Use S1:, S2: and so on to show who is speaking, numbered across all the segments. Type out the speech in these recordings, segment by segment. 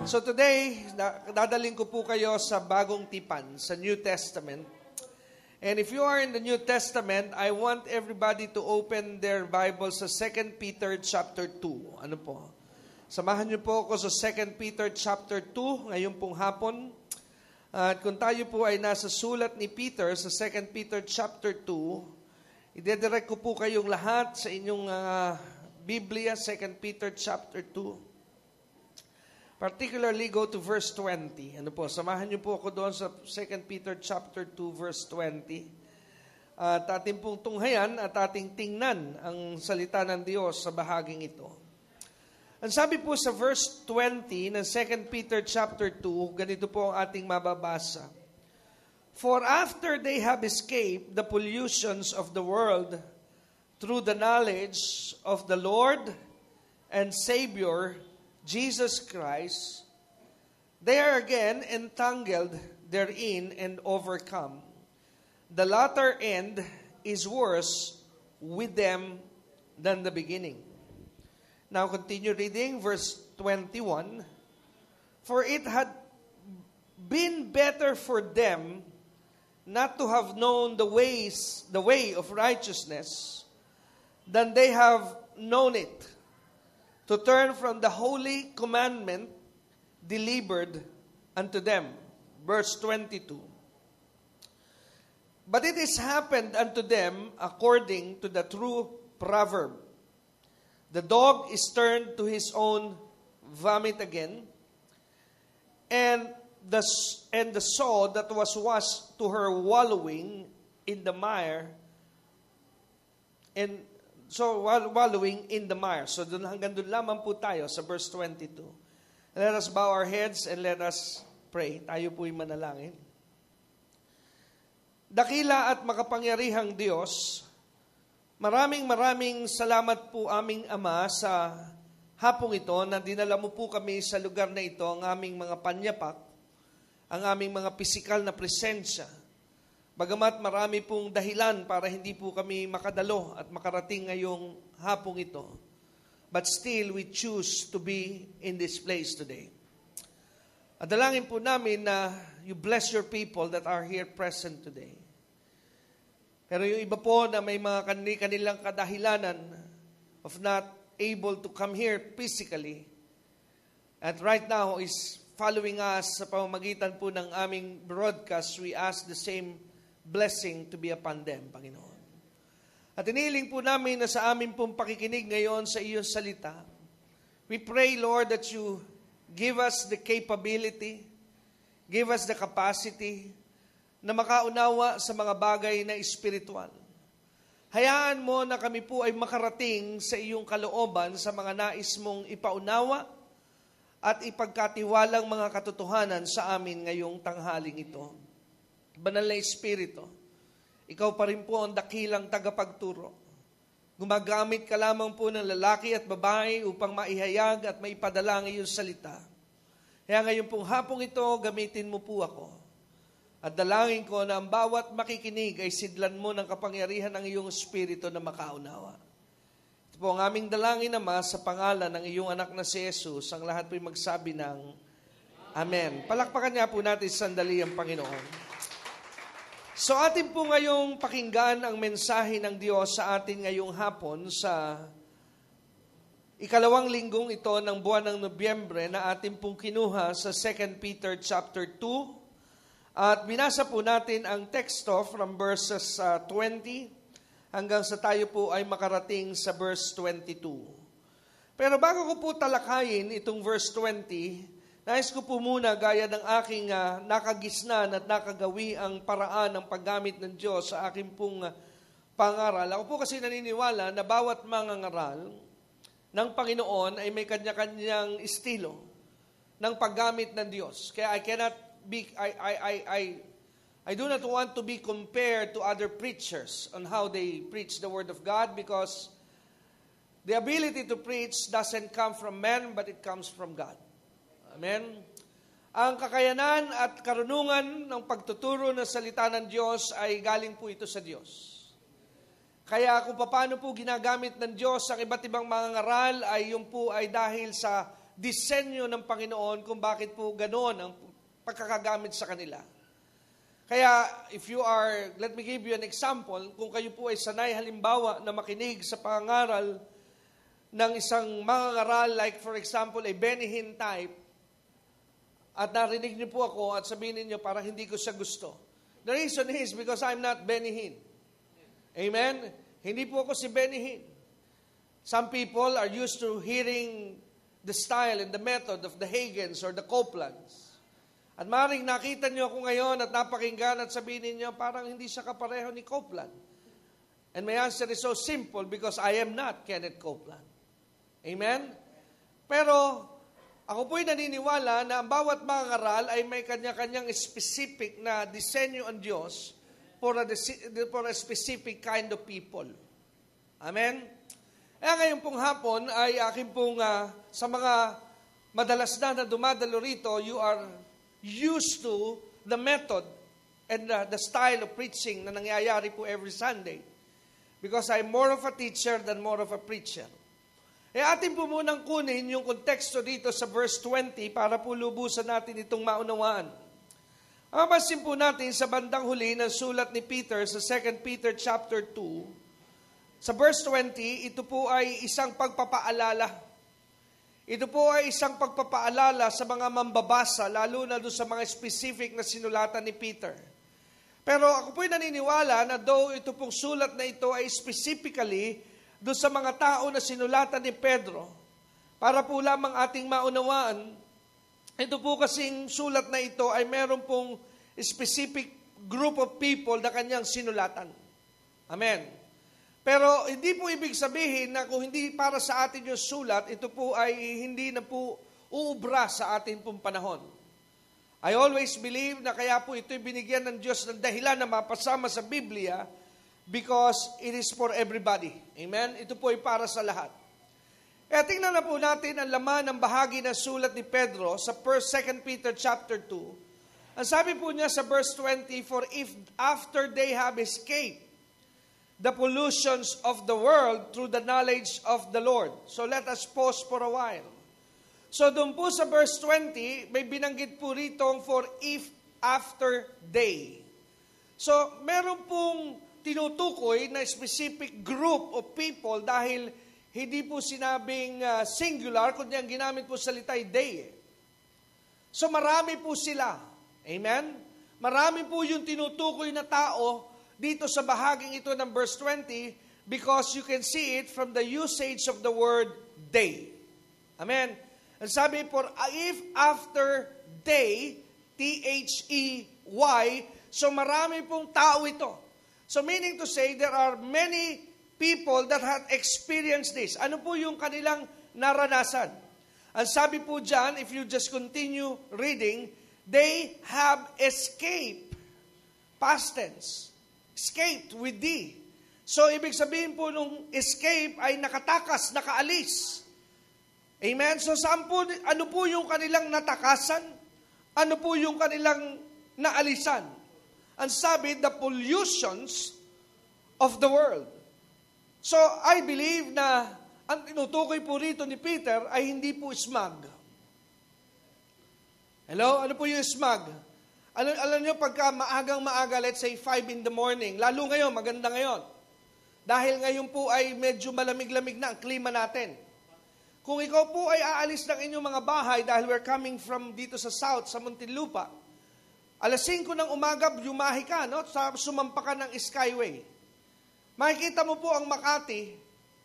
S1: So today, dadaling ko po kayo sa bagong tipan, sa New Testament. And if you are in the New Testament, I want everybody to open their Bible sa 2 Peter chapter 2. Ano po? Samahan niyo po ako sa 2 Peter chapter 2 ngayong pong hapon. At kung tayo po ay nasa sulat ni Peter sa 2 Peter chapter 2, idedirect ko po kayong lahat sa inyong Biblia, 2 Peter chapter 2. Particularly go to verse 20. Ano po, samahan niyo po ako doon sa 2 Peter chapter 2 verse 20. At ating pong tunghayan at ating tingnan ang salita ng Diyos sa bahaging ito. Ang sabi po sa verse 20 ng 2 Peter chapter 2, ganito po ang ating mababasa. For after they have escaped the pollutions of the world through the knowledge of the Lord and Savior Jesus Christ, they are again entangled therein and overcome. The latter end is worse with them than the beginning. Now continue reading verse 21. For it had been better for them not to have known the way of righteousness than they have known it, to turn from the holy commandment delivered unto them. Verse 22. But it is happened unto them according to the true proverb. The dog is turned to his own vomit again, and the sow that was washed to her wallowing in the mire, and so wallowing in the mire. So hanggang doon lamang po tayo sa verse 22. Let us bow our heads and let us pray. Tayo po'y manalangin. Dakila at makapangyarihang Diyos, maraming salamat po aming Ama sa hapong ito na dinala mo po kami sa lugar na ito, ang aming mga panyapak, ang aming mga pisikal na presensya. Bagamat marami pong dahilan para hindi po kami makadalo at makarating ngayong hapong ito. But still, we choose to be in this place today. At dalangin po namin na you bless your people that are here present today. Pero yung iba po na may mga kanilang kadahilanan of not able to come here physically, at right now is following us sa pamamagitan po ng aming broadcast, we ask the same blessing to be upon them, Panginoon. At inihiling po namin na sa amin pong pakikinig ngayon sa iyong salita, we pray, Lord, that you give us the capability, give us the capacity na makaunawa sa mga bagay na espiritual. Hayaan mo na kami po ay makarating sa iyong kalooban sa mga nais mong ipaunawa at ipagkatiwalang mga katotohanan sa amin ngayong tanghaling ito. Banal na Espiritu, ikaw pa rin po ang dakilang tagapagturo. Gumagamit ka lamang po ng lalaki at babae upang maihayag at maipadala ang iyong salita. Kaya ngayon pong hapong ito, gamitin mo po ako. At dalangin ko na ang bawat makikinig ay sidlan mo ng kapangyarihan ng iyong Espiritu na makaunawa. Ito po ang aming dalangin, Ama, sa pangalan ng iyong anak na si Jesus. Ang lahat po'y magsabi ng Amen. Palakpakan niya po natin sandali ang Panginoon. So atin po ngayong pakinggan ang mensahe ng Diyos sa atin ngayong hapon sa ikalawang linggong ito ng buwan ng Nobyembre na atin pong kinuha sa 2 Peter chapter 2. At binasa po natin ang teksto from verses 20 hanggang sa tayo po ay makarating sa verse 22. Pero bago ko po talakayin itong verse 20, nais ko po muna gaya ng aking nakagisnan at nakagawi ang paraan ng paggamit ng Diyos sa aking pong pangaral. Ako po kasi naniniwala na bawat mangangaral ng Panginoon ay may kanya-kanyang estilo ng paggamit ng Diyos. Kaya I do not want to be compared to other preachers on how they preach the Word of God, because the ability to preach doesn't come from men, but it comes from God. Amen? Ang kakayanan at karunungan ng pagtuturo ng salita ng Diyos ay galing po ito sa Diyos. Kaya kung paano po ginagamit ng Diyos ang iba't ibang mga ngaral ay yung po ay dahil sa disenyo ng Panginoon kung bakit po ganoon ang pagkakagamit sa kanila. Kaya, let me give you an example, kung kayo po ay sanay halimbawa na makinig sa pangaral ng isang mangangaral, like for example, a Benny Hinn type, at narinig niyo po ako at sabihin niyo parang hindi ko siya gusto. The reason is because I'm not Benny Hinn. Amen? Hindi po ako si Benny Hinn. Some people are used to hearing the style and the method of the Hagins or the Copelands. At maaaring nakita niyo ako ngayon at napakinggan at sabihin niyo parang hindi siya kapareho ni Copeland. And my answer is so simple because I am not Kenneth Copeland. Amen? Pero ako po'y naniniwala na ang bawat mangangaral ay may kanya-kanyang specific na disenyo ang Diyos for a specific kind of people. Amen? Kaya ngayon pong hapon ay akin pong sa mga madalas na dumadalo rito, you are used to the method and the style of preaching na nangyayari po every Sunday. Because I'm more of a teacher than more of a preacher. Atin po munang kunin yung konteksto dito sa verse 20 para po lubusan natin itong maunawaan. Ang mapasin po natin sa bandang huli ng sulat ni Peter sa 2 Peter chapter 2. Sa verse 20, ito po ay isang pagpapaalala. Ito po ay isang pagpapaalala sa mga mambabasa, lalo na doon sa mga specific na sinulatan ni Peter. Pero ako po'y naniniwala na though ito pong sulat na ito ay specifically doon sa mga tao na sinulatan ni Pedro, para po lamang ating maunawaan, ito po kasing sulat na ito ay meron pong specific group of people na kanyang sinulatan. Amen. Pero hindi po ibig sabihin na kung hindi para sa atin yung sulat, ito po ay hindi na po uubra sa atin pong panahon. I always believe na kaya po ito'y binigyan ng Diyos ng dahilan na mapasama sa Biblia because it is for everybody. Amen? Ito po ay para sa lahat. Kaya tingnan na po natin ang laman ng bahagi ng sulat ni Pedro sa 2 Peter chapter 2. Ang sabi po niya sa verse 20, "For if after they have escaped the pollutions of the world through the knowledge of the Lord." So let us pause for a while. So doon po sa verse 20, may binanggit po ritong "for if after they." So meron pong tinutukoy na specific group of people dahil hindi po sinabing singular, kundi ang ginamit po salita ay they. So marami po sila. Amen? Marami po yung tinutukoy na tao dito sa bahaging ito ng verse 20 because you can see it from the usage of the word they. Amen? And sabi, "For if after they," T-H-E-Y, so marami pong tao ito. So meaning to say, there are many people that have experienced this. Ano po yung kanilang naranasan? Ang sabi po dyan, if you just continue reading, they have escaped. Past tense. Escaped with D. So, ibig sabihin po nung escape ay nakatakas, nakaalis. Amen? So, ano po yung kanilang natakasan? Ano po yung kanilang naalisan? Ang sabi, the pollutions of the world. So, I believe na ang tinutukoy po rito ni Peter ay hindi po smog. Hello? Ano po yung smog? Alam nyo, pagka maagang-maaga, let's say 5 in the morning, lalo ngayon, maganda ngayon. Dahil ngayon po ay medyo malamig-lamig na ang klima natin. Kung ikaw po ay aalis ng inyong mga bahay dahil we're coming from dito sa south, sa Muntinlupa, alas 5 ng umaga, yumahi ka, no? Sumampa ka ng Skyway. Makikita mo po ang Makati,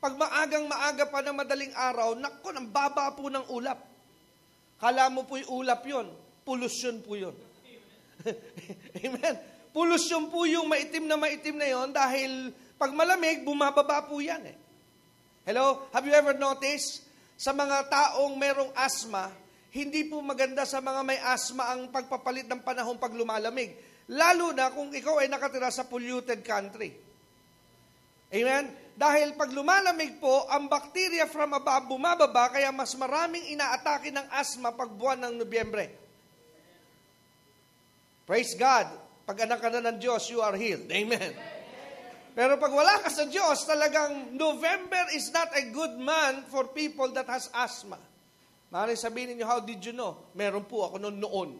S1: pag maagang-maaga pa na madaling araw, naku, ang baba po ng ulap. Kala mo po yung ulap yun, polusyon po yun. Amen. Polusyon po yung maitim na yon dahil pag malamig, bumababa po yan eh. Hello? Have you ever noticed? Sa mga taong merong asthma, hindi po maganda sa mga may asthma ang pagpapalit ng panahon pag lumalamig. Lalo na kung ikaw ay nakatira sa polluted country. Amen? Dahil pag lumalamig po, ang bacteria from above bumababa, kaya mas maraming inaatake ng asthma pag buwan ng Nobyembre. Praise God. Pag anak ka na ng Diyos, you are healed. Amen. Pero pag wala ka sa Diyos, talagang November is not a good month for people that has asthma. Maaaring sabihin niyo, how did you know? Meron po ako noon.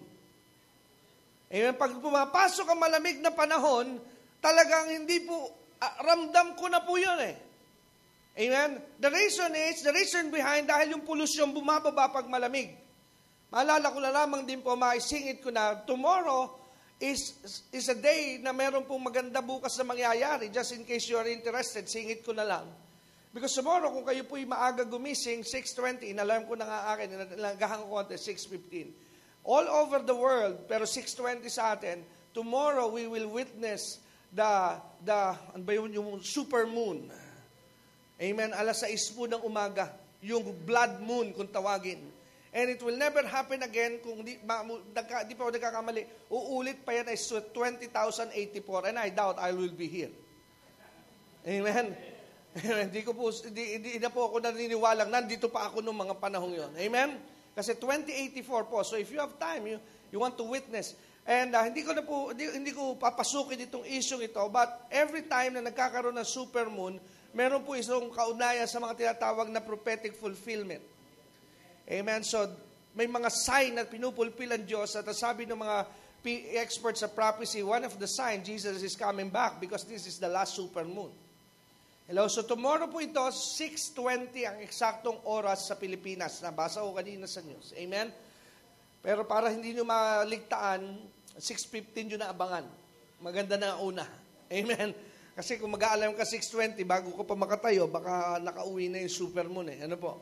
S1: Amen. Pag pumapasok ang malamig na panahon, talagang hindi po, ramdam ko na po yun eh. Amen. The reason behind, dahil yung pollution bumababa pag malamig. Maalala ko na lamang din po, maisingit ko na, tomorrow is a day na meron pong maganda bukas na mangyayari. Just in case you are interested, singit ko na lang. Because tomorrow, kung kayo po'y maaga gumising, 6:20, inalarm ko na nga akin, nagahang ko konti, 6:15. All over the world, pero 6:20 sa atin, tomorrow we will witness ano ba yung super moon. Amen. Alas 6 po ng umaga, yung blood moon kung tawagin. And it will never happen again kung di pa ako nagkakamali. Uulit pa yan ay 20,084 and I doubt I will be here. Amen. Hindi na po ako naniniwalang nandito pa ako noong mga panahong yon. Amen. Kasi 2084 po. So if you have time, you want to witness. And hindi ko papasukin itong issue ito, but every time na nagkakaroon ng supermoon, meron po isang kaugnayan sa mga tinatawag na prophetic fulfillment. Amen. So may mga sign na pinupulpil ang Diyos at sabi ng mga experts sa prophecy, one of the signs, Jesus is coming back because this is the last supermoon. Hello, so tomorrow po ito, 6:20 ang eksaktong oras sa Pilipinas. Nabasa ko kanina sa news. Amen? Pero para hindi nyo maligtaan, 6:15 nyo na abangan. Maganda na una. Amen? Kasi kung mag-aalam ka 6:20, bago ko pa makatayo, baka nakauwi na yung supermoon eh. Ano po?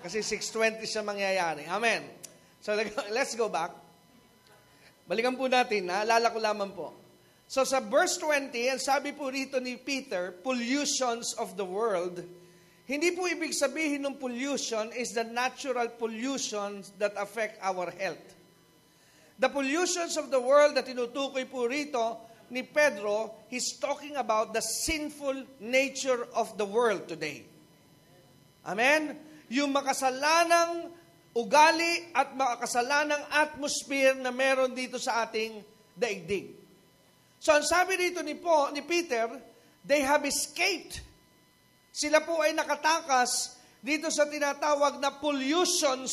S1: Kasi 6:20 siya mangyayari. Amen? So let's go back. Balikan po natin, naalala ko lamang po. So sa verse 20, ang sabi po rito ni Peter, pollutions of the world. Hindi po ibig sabihin ng pollution is the natural pollutions that affect our health. The pollutions of the world na tinutukoy po rito ni Pedro, he's talking about the sinful nature of the world today. Amen? Yung makasalanang ugali at makasalanang atmosphere na meron dito sa ating daigdig. So, ang sabi dito ni Peter, they have escaped. Sila po ay nakatakas dito sa tinatawag na pollutions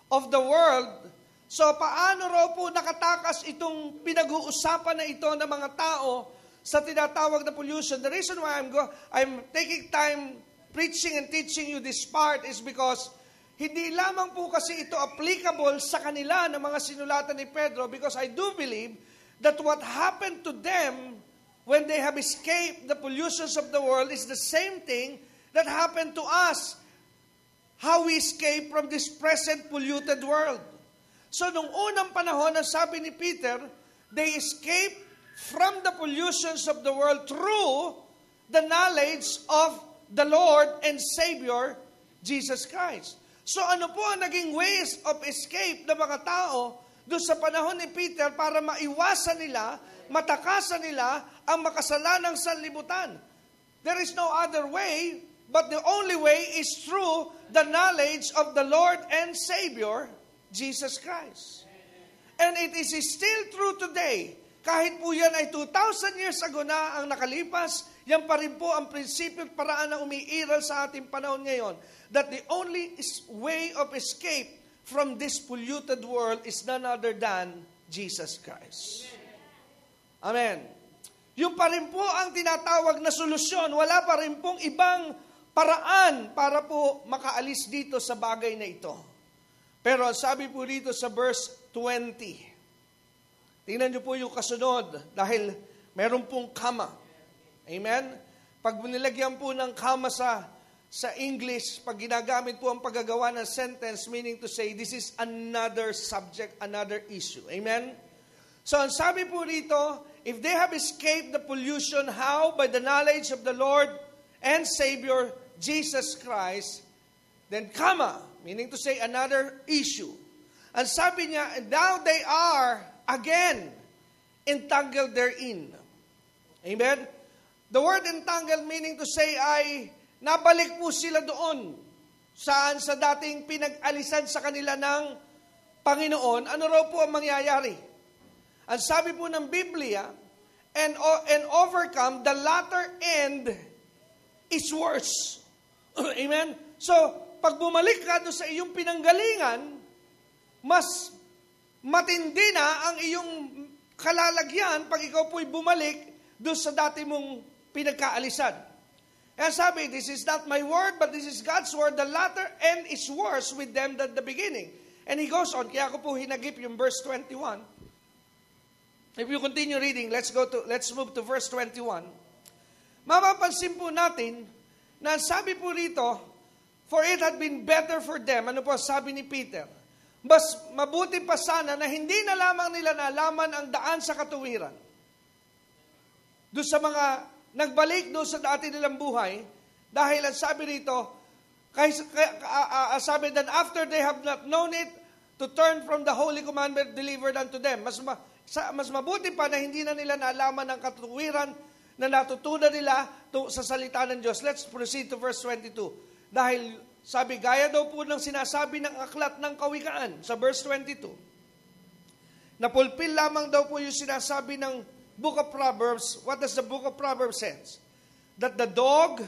S1: of the world. So, paano raw po nakatakas itong pinag-uusapan na ito ng mga tao sa tinatawag na pollution? The reason why I'm taking time preaching and teaching you this part is because hindi lamang po kasi ito applicable sa kanila ng mga sinulatan ni Pedro, because I do believe that what happened to them when they have escaped the pollutions of the world is the same thing that happened to us. How we escape from this present polluted world. So nung unang panahon, ang sabi ni Peter, they escaped from the pollutions of the world through the knowledge of the Lord and Savior, Jesus Christ. So ano po ang naging ways of escape ng mga tao doon sa panahon ni Peter para maiwasan nila, matakasan nila ang makasalanang sanlibutan? There is no other way, but the only way is through the knowledge of the Lord and Savior, Jesus Christ. And it is still true today. Kahit po yan ay 2,000 years ago na ang nakalipas, yan pa rin po ang prinsipyo at paraan na umiiral sa ating panahon ngayon. That the only way of escape from this polluted world is none other than Jesus Christ. Amen. Yung pa rin po ang tinatawag na solusyon. Wala pa rin pong ibang paraan para po makaalis dito sa bagay na ito. Pero sabi po dito sa verse 20, tingnan niyo po yung kasunod dahil meron pong comma. Amen? Pag nilagyan po ng comma sa English, pag ginagamit po ang paggagawa ng sentence, meaning to say, this is another subject, another issue. Amen? So, ang sabi po rito, if they have escaped the pollution, how? By the knowledge of the Lord and Savior, Jesus Christ, then comma, meaning to say, another issue. Ang sabi niya, and now they are, again, entangled therein. Amen? The word entangled, meaning to say, ay nabalik po sila doon saan sa dating pinag-alisan sa kanila ng Panginoon. Ano raw po ang mangyayari? Ang sabi po ng Biblia, and overcome, the latter end is worse. Amen? So, pag bumalik ka doon sa iyong pinanggalingan, mas matindi na ang iyong kalalagyan pag ikaw po'y bumalik doon sa dati mong pinagkaalisan. Kaya sabi, this is not my word, but this is God's word. The latter end is worse with them than the beginning. And he goes on, kaya ako po hinagip yung verse 21. If you continue reading, let's move to verse 21. Mapapansin po natin na sabi po rito, for it had been better for them. Ano po sabi ni Peter? Mas mabuti pa sana na hindi na lamang nila nalaman ang daan sa katuwiran. Doon sa mga nagbalik doon sa dati nilang buhay, dahil ang sabi rito, sabi that after they have not known it, to turn from the holy commandment delivered unto them. Mas mabuti pa na hindi na nila naalaman ang katuwiran na natutunan nila sa salita ng Diyos. Let's proceed to verse 22. Dahil sabi, gaya daw po ng sinasabi ng aklat ng kawikaan sa verse 22. Napulpil lamang daw po yung sinasabi ng Book of Proverbs. What does the Book of Proverbs says? That the dog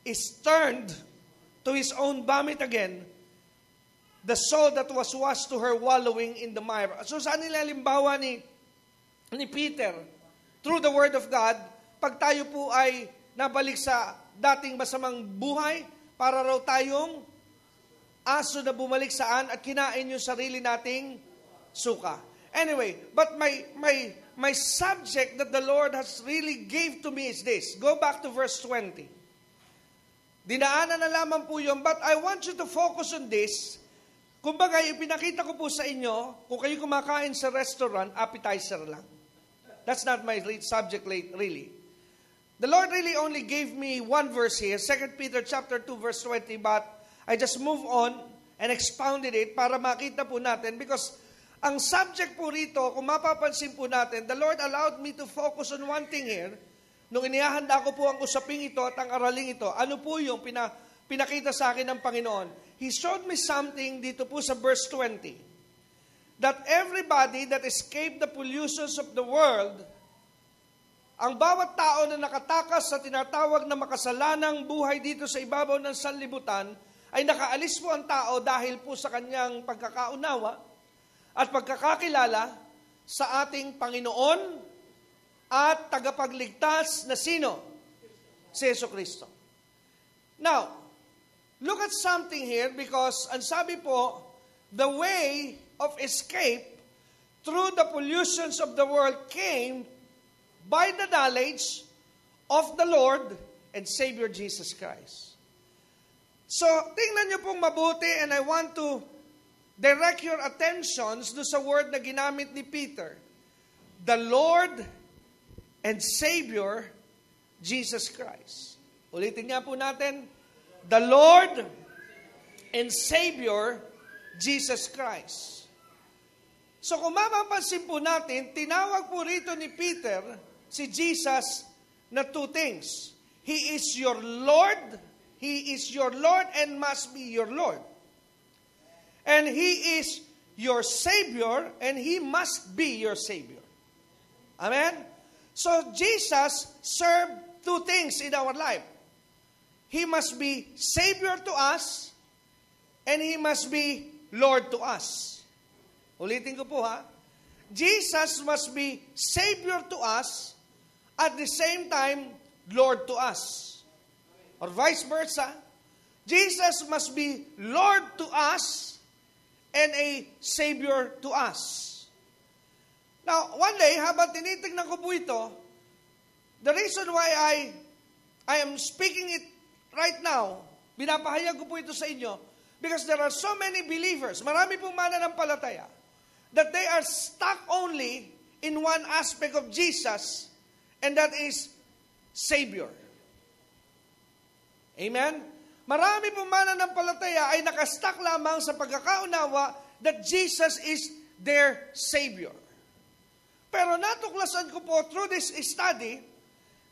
S1: is turned to his own vomit again, the soul that was washed to her wallowing in the mire. So saan nila halimbawa ni Peter? Through the Word of God, pag tayo po ay nabalik sa dating masamang buhay, para raw tayong aso na bumalik saan at kinain yung sarili nating suka. Anyway, but my subject that the Lord has really gave to me is this. Go back to verse 20. Dinaanan na lamang po yun, but I want you to focus on this. Kumbaga, ipinakita ko po sa inyo, kung kayo kumakain sa restaurant, appetizer lang. That's not my subject really. The Lord really only gave me one verse here, 2 Peter chapter 2, verse 20, but I just move on and expounded it para makita po natin because ang subject po rito, kung mapapansin po natin, the Lord allowed me to focus on one thing here. Nung inihahanda ko po ang usaping ito at ang araling ito, ano po yung pinakita sa akin ng Panginoon? He showed me something dito po sa verse 20. That everybody that escaped the pollutions of the world, ang bawat tao na nakatakas sa tinatawag na makasalanang buhay dito sa ibabaw ng sanlibutan, ay nakaalis po ang tao dahil po sa kanyang pagkakaunawa at pagkakakilala sa ating Panginoon at tagapagligtas na sino? Si Jesucristo. Now, look at something here because ang sabi po, the way of escape through the pollutions of the world came by the knowledge of the Lord and Savior Jesus Christ. So, tingnan niyo pong mabuti and I want to direct your attentions do sa word na ginamit ni Peter. The Lord and Savior Jesus Christ. Ulitin nga po natin. The Lord and Savior Jesus Christ. So kung mapapansin po natin, tinawag po rito ni Peter si Jesus na two things. He is your Lord. He is your Lord and must be your Lord. And He is your Savior and He must be your Savior. Amen? So Jesus served two things in our life. He must be Savior to us and He must be Lord to us. Ulitin ko po ha. Jesus must be Savior to us at the same time, Lord to us. Or vice versa. Jesus must be Lord to us and a Savior to us. Now, one day, habang tinitignan ko po ito, the reason why I am speaking it right now, binapahayag ko po ito sa inyo, because there are so many believers, marami pong mananampalataya, that they are stuck only in one aspect of Jesus, and that is Savior. Amen? Marami pong mananampalataya ay nakastuck lamang sa pagkakaunawa that Jesus is their Savior. Pero natuklasan ko po through this study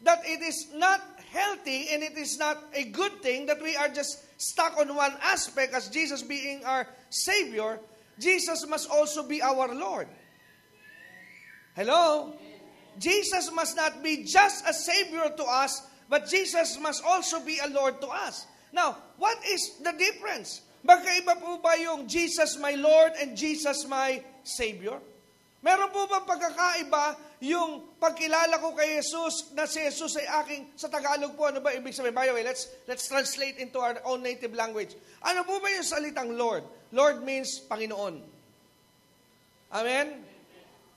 S1: that it is not healthy and it is not a good thing that we are just stuck on one aspect as Jesus being our Savior. Jesus must also be our Lord. Hello? Jesus must not be just a Savior to us, but Jesus must also be a Lord to us. Now, what is the difference? Magkaiba po ba yung Jesus my Lord and Jesus my Savior? Meron po ba pagkakaiba yung pagkilala ko kay Jesus na si Jesus ay aking, sa Tagalog po, ano ba ibig sabihin? By the way, let's translate into our own native language. Ano po ba yung salitang Lord? Lord means Panginoon. Amen?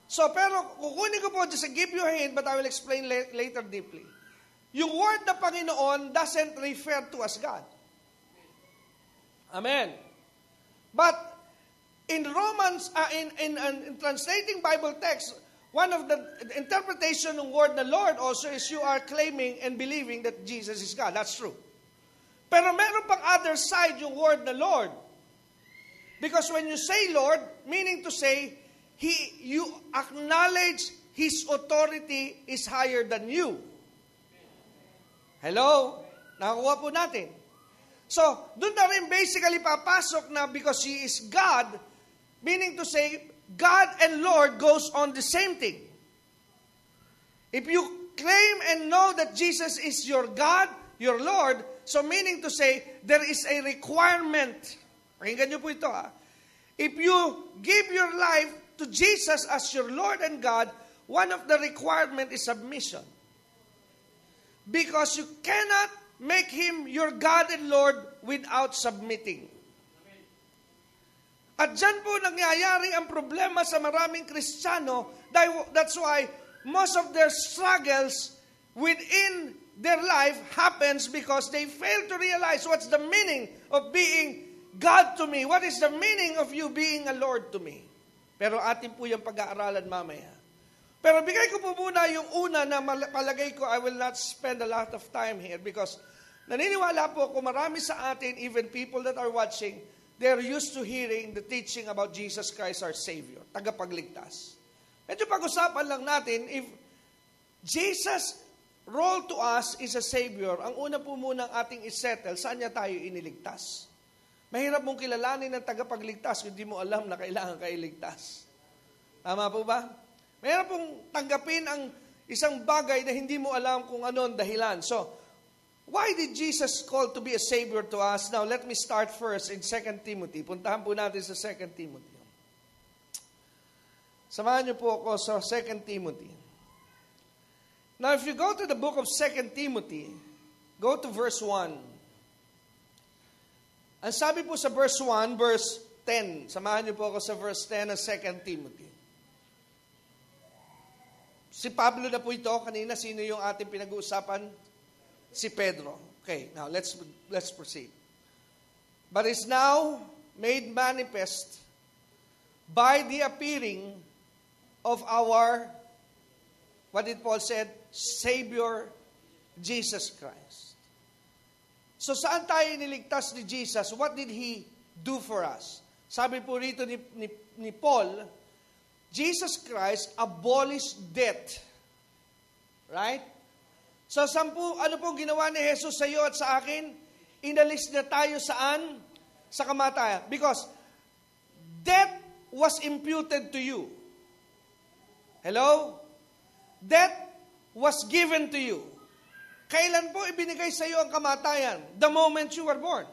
S1: So, pero kukunin ko po, just to give you a hint, but I will explain later deeply. Yung word na Panginoon doesn't refer to as God. Amen. But in Romans, in translating Bible text, one of the interpretation ng word na Lord also is you are claiming and believing that Jesus is God. That's true. Pero meron pang other side yung word na Lord. Because when you say Lord, meaning to say, you acknowledge His authority is higher than you. Hello? Nakakuha po natin. So, doon na rin basically papasok na because He is God, meaning to say, God and Lord goes on the same thing. If you claim and know that Jesus is your God, your Lord, so meaning to say, there is a requirement. Pakinggan niyo po ito If you give your life to Jesus as your Lord and God, one of the requirement is submission. Because you cannot make Him your God and Lord without submitting. At dyan po nangyayari ang problema sa maraming Kristiyano. That's why most of their struggles within their life happens because they fail to realize what's the meaning of being God to me. What is the meaning of you being a Lord to me? Pero atin po yung pag-aaralan mamaya. Pero bigay ko po muna yung una na palagay ko I will not spend a lot of time here because naniniwala po ako marami sa atin, even people that are watching, they're used to hearing the teaching about Jesus Christ our Savior, tagapagligtas. Medyo pag-usapan lang natin, if Jesus' role to us is a Savior, ang una po muna ating isettle, saan niya tayo iniligtas? Mahirap mong kilalanin ng tagapagligtas kung hindi mo alam na kailangan ka iligtas. Tama po ba? Mahirap pong tanggapin ang isang bagay na hindi mo alam kung ano ang dahilan. So, why did Jesus call to be a Savior to us? Now, let me start first in 2 Timothy. Puntahan po natin sa 2 Timothy. Samahan niyo po ako sa 2 Timothy. Now, if you go to the book of 2 Timothy, go to verse 1. Ang sabi po sa verse 1, verse 10. Samahan niyo po ako sa verse 10 ng 2 Timothy. Si Pablo na po ito. Kanina, sino yung ating pinag-uusapan? Si Pedro. Okay, now let's proceed. But is now made manifest by the appearing of our, what did Paul said? Savior, Jesus Christ. So saan tayo niligtas ni Jesus? What did He do for us? Sabi po rito ni Paul, Jesus Christ abolished death. Right? So, ano pong ginawa ni Jesus sa iyo at sa akin? Inalis na tayo saan? Sa kamatayan. Because death was imputed to you. Hello? Death was given to you. Kailan po ibinigay sa iyo ang kamatayan? The moment you were born.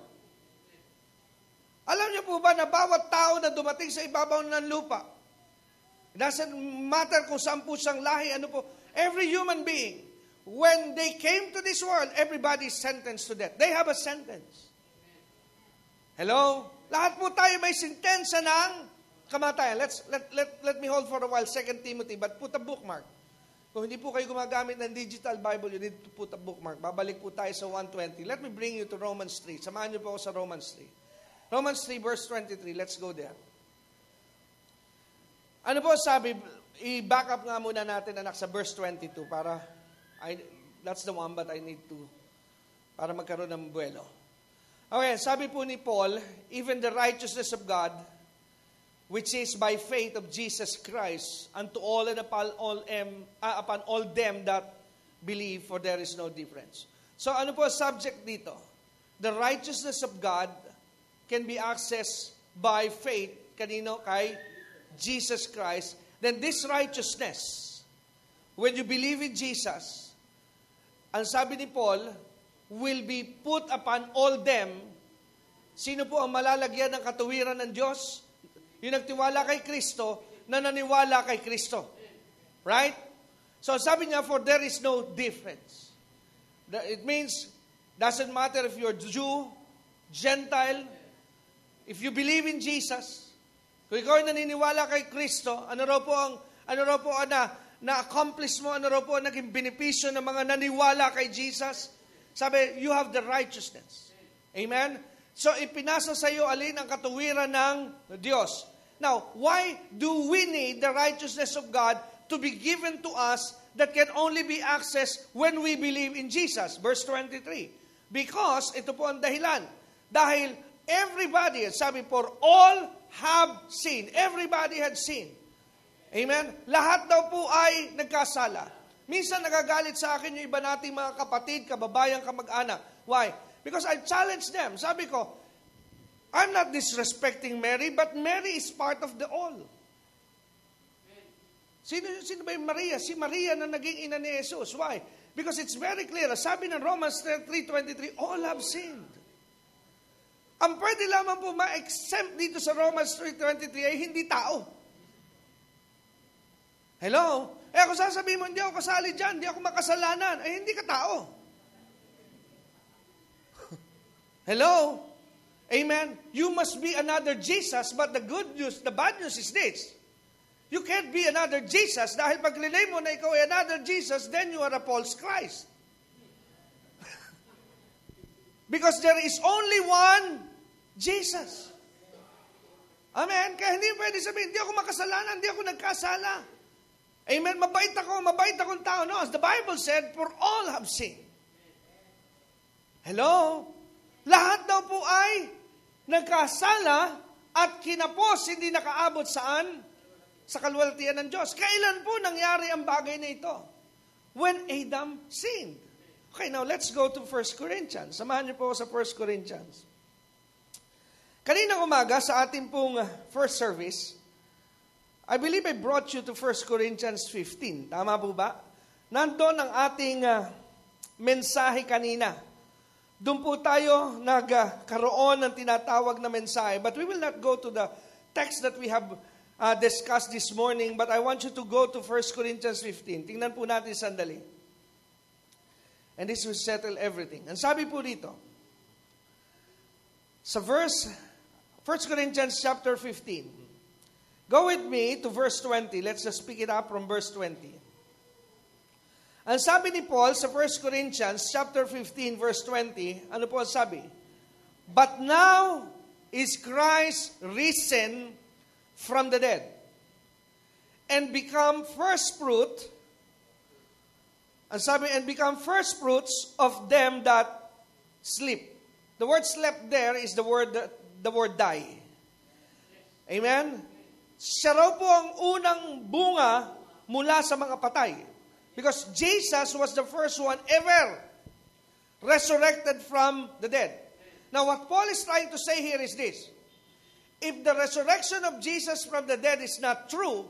S1: Alam niyo po ba na bawat tao na dumating sa ibabaw ng lupa, it doesn't matter kung saan po siyang lahi, ano po, every human being, when they came to this world, everybody is sentenced to death. They have a sentence. Hello? Lahat po tayo may sentensya ng kamatayan. Let me hold for a while 2 Timothy, but put a bookmark. Kung hindi po kayo gumagamit ng digital Bible, you need to put a bookmark. Babalik po tayo sa 120. Let me bring you to Romans 3. Samahan niyo po ako sa Romans 3. Romans 3 verse 23. Let's go there. Ano po sabi? I-back up nga muna natin, anak, sa verse 22 para, that's the one, but I need to, para magkaroon ng buwelo. Okay, sabi po ni Paul, even the righteousness of God, which is by faith of Jesus Christ, unto all and upon all them that believe, for there is no difference. So ano po subject dito? The righteousness of God can be accessed by faith, kanino? Kay Jesus Christ. Then this righteousness, when you believe in Jesus, ang sabi ni Paul, will be put upon all them. Sino po ang malalagyan ng katuwiran ng Diyos? Yung nagtiwala kay Kristo, na naniwala kay Kristo. Right? So sabi niya, for there is no difference. It means, doesn't matter if you're Jew, Gentile, if you believe in Jesus, kung ikaw ay naniniwala kay Kristo, ano raw po ang na-accomplish mo, ano raw po ang naging benepisyo ng mga naniwala kay Jesus? Sabi, you have the righteousness. Amen? So, ipinasa sa iyo alin ang katuwiran ng Diyos. Now, why do we need the righteousness of God to be given to us that can only be accessed when we believe in Jesus? Verse 23. Because, ito po ang dahilan. Dahil everybody, sabi, for all have sinned. Everybody had sinned. Amen? Lahat daw po ay nagkasala. Minsan nagagalit sa akin yung iba nating mga kapatid, kababayan, kamag-anak. Why? Because I challenge them. Sabi ko, I'm not disrespecting Mary, but Mary is part of the all. Sino ba yung Maria? Si Maria na naging ina ni Jesus. Why? Because it's very clear. Sabi ng Romans 3:23, all have sinned. Ang pwede lamang po ma-exempt dito sa Romans 3:23 ay hindi tao. Hello? Kung sasabihin mo, hindi ako kasali dyan, hindi ako makasalanan, hindi ka tao. Hello? Amen? You must be another Jesus, but the bad news is this. You can't be another Jesus dahil pag linay mo na ikaw ay another Jesus, then you are a false Christ. Because there is only one Jesus. Amen? Kaya hindi pwede sabihin, hindi ako makasalanan, hindi ako nagkasala. Amen? Mabait akong tao. No, as the Bible said, for all have sinned. Hello? Lahat daw po ay nagkasala at kinapos, hindi nakaabot saan? Sa kaluwalhatian ng Diyos. Kailan po nangyari ang bagay na ito? When Adam sinned. Okay, now let's go to 1 Corinthians. Samahan niyo po sa 1 Corinthians. Kaninang umaga sa ating pong first service, I believe I brought you to 1 Corinthians 15. Tama po ba? Nandun ang ating mensahe kanina. Doon po tayo nagkaroon ng tinatawag na mensahe. But we will not go to the text that we have discussed this morning, but I want you to go to 1 Corinthians 15. Tingnan po natin sandali. And this will settle everything. Ang sabi po dito, sa verse, 1 Corinthians chapter 15. Go with me to verse 20. Let's just pick it up from verse 20. Ang sabi ni Paul sa 1 Corinthians chapter 15 verse 20, ano po ang sabi? But now is Christ risen from the dead and become first fruit. Ang sabi, and become first fruits of them that sleep. The word slept there is the word die. Amen? Siya raw po ang unang bunga mula sa mga patay. Because Jesus was the first one ever resurrected from the dead. Now what Paul is trying to say here is this. If the resurrection of Jesus from the dead is not true,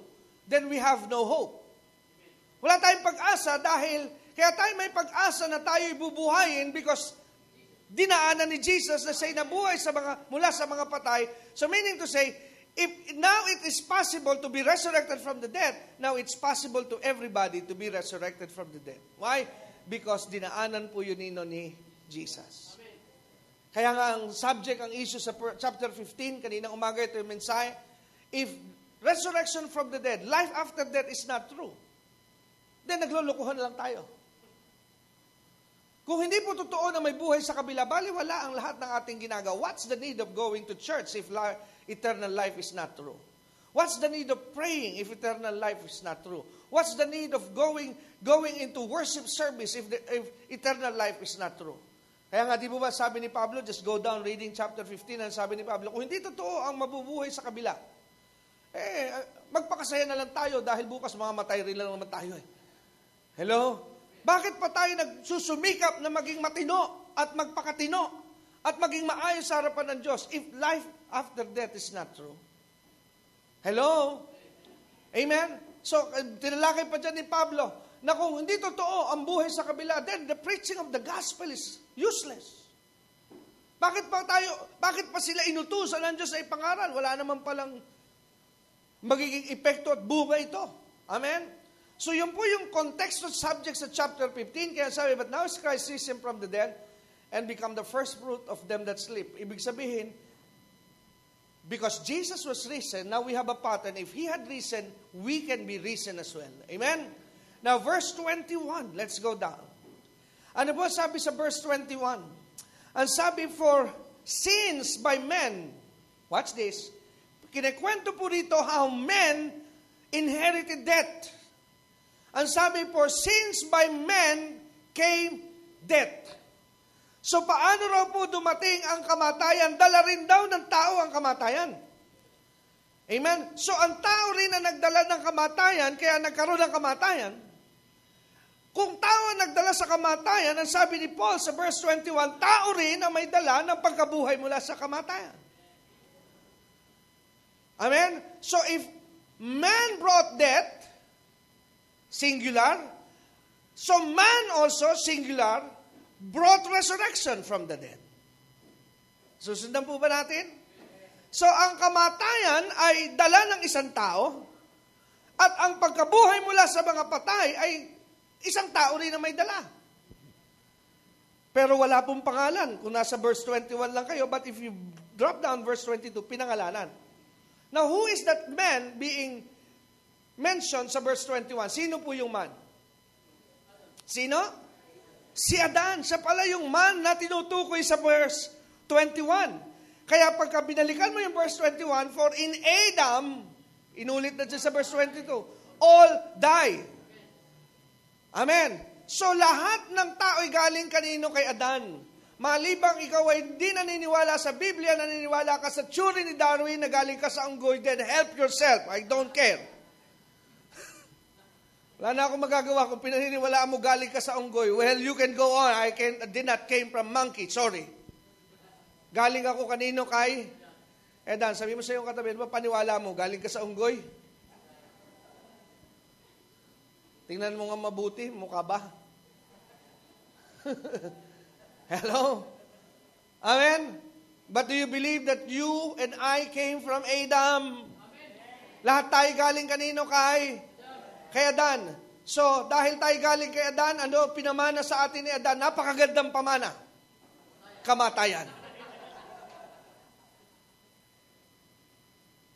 S1: then we have no hope. Wala tayong pag-asa dahil, kaya tayo may pag-asa na tayo ibubuhayin because dinaanan ni Jesus na siya'y nabuhay mula sa mga patay. So meaning to say, if now it is possible to be resurrected from the dead, now it's possible to everybody to be resurrected from the dead. Why? Because dinaanan po yun ni Jesus. Kaya nga ang subject, ang issue sa chapter 15, kaninang umaga ito yung mensahe, if resurrection from the dead, life after death is not true, then naglulukuhan lang tayo. Kung hindi po totoo na may buhay sa kabila, baliwala ang lahat ng ating ginagawa. What's the need of going to church if eternal life is not true? What's the need of praying if eternal life is not true? What's the need of going into worship service if eternal life is not true? Kaya nga, di ba sabi ni Pablo, just go down reading chapter 15, and sabi ni Pablo, kung hindi totoo ang mabubuhay sa kabila, magpakasaya na lang tayo dahil bukas mamamatay rin lang naman tayo. Hello? Bakit pa tayo nagsusumikap na maging matino at magpakatino at maging maayos sa harapan ng Diyos if life after death is not true? Hello? Amen? So, tinalakay pa dyan ni Pablo na kung hindi totoo ang buhay sa kabila, then the preaching of the gospel is useless. Bakit pa sila inutusan ng Diyos sa ipangaral? Wala naman palang magiging epekto at buhay ito. Amen? So yun po yung context of subject sa chapter 15. Kaya sabi, but now is Christ risen from the dead and become the first fruit of them that sleep. Ibig sabihin, because Jesus was risen, now we have a pattern. If He had risen, we can be risen as well. Amen? Now verse 21, let's go down. Ano po sabi sa verse 21? Ang sabi, for since by men, watch this, kinikwento po rito how men inherited death. Ang sabi po, since by men came death. So paano raw po dumating ang kamatayan? Dala rin daw ng tao ang kamatayan. Amen? So ang tao rin na nagdala ng kamatayan, kaya nagkaroon ng kamatayan. Kung tao ang nagdala sa kamatayan, ang sabi ni Paul sa verse 21, tao rin ang may dala ng pagkabuhay mula sa kamatayan. Amen? So if man brought death, singular, so man also, singular, brought resurrection from the dead. Susundan po ba natin? So ang kamatayan ay dala ng isang tao, at ang pagkabuhay mula sa mga patay ay isang tao rin na may dala. Pero wala pong pangalan. Kung nasa verse 21 lang kayo, but if you drop down verse 22, pinangalanan. Now, who is that man being mentioned sa verse 21? Sino po yung man? Sino? Si Adan. Siya pala yung man na tinutukoy sa verse 21. Kaya pagka binalikan mo yung verse 21, for in Adam, inulit na dyan sa verse 22, all die. Amen. So lahat ng tao'y galing kanino? Kay Adan. Malibang ikaw ay hindi naniniwala sa Biblia, naniniwala ka sa theory ni Darwin na galing ka sa unggoy, then help yourself. I don't care. Wala na akong magagawa kung pinaniniwalaan mo galing ka sa unggoy. Well, you can go on. I did not came from monkey. Sorry. Galing ako kanino? Kay Adan. Sabi mo sa iyong katabi, ba paniwala mo, galing ka sa unggoy? Tingnan mo nga mabuti, mukha ba? Hello? Amen? But do you believe that you and I came from Adam? Amen. Lahat tayo galing kanino? Kay Adan. So, dahil tayo galing kay Adan, ano pinamana sa atin ni Adan? Napakagandang pamana. Kamatayan.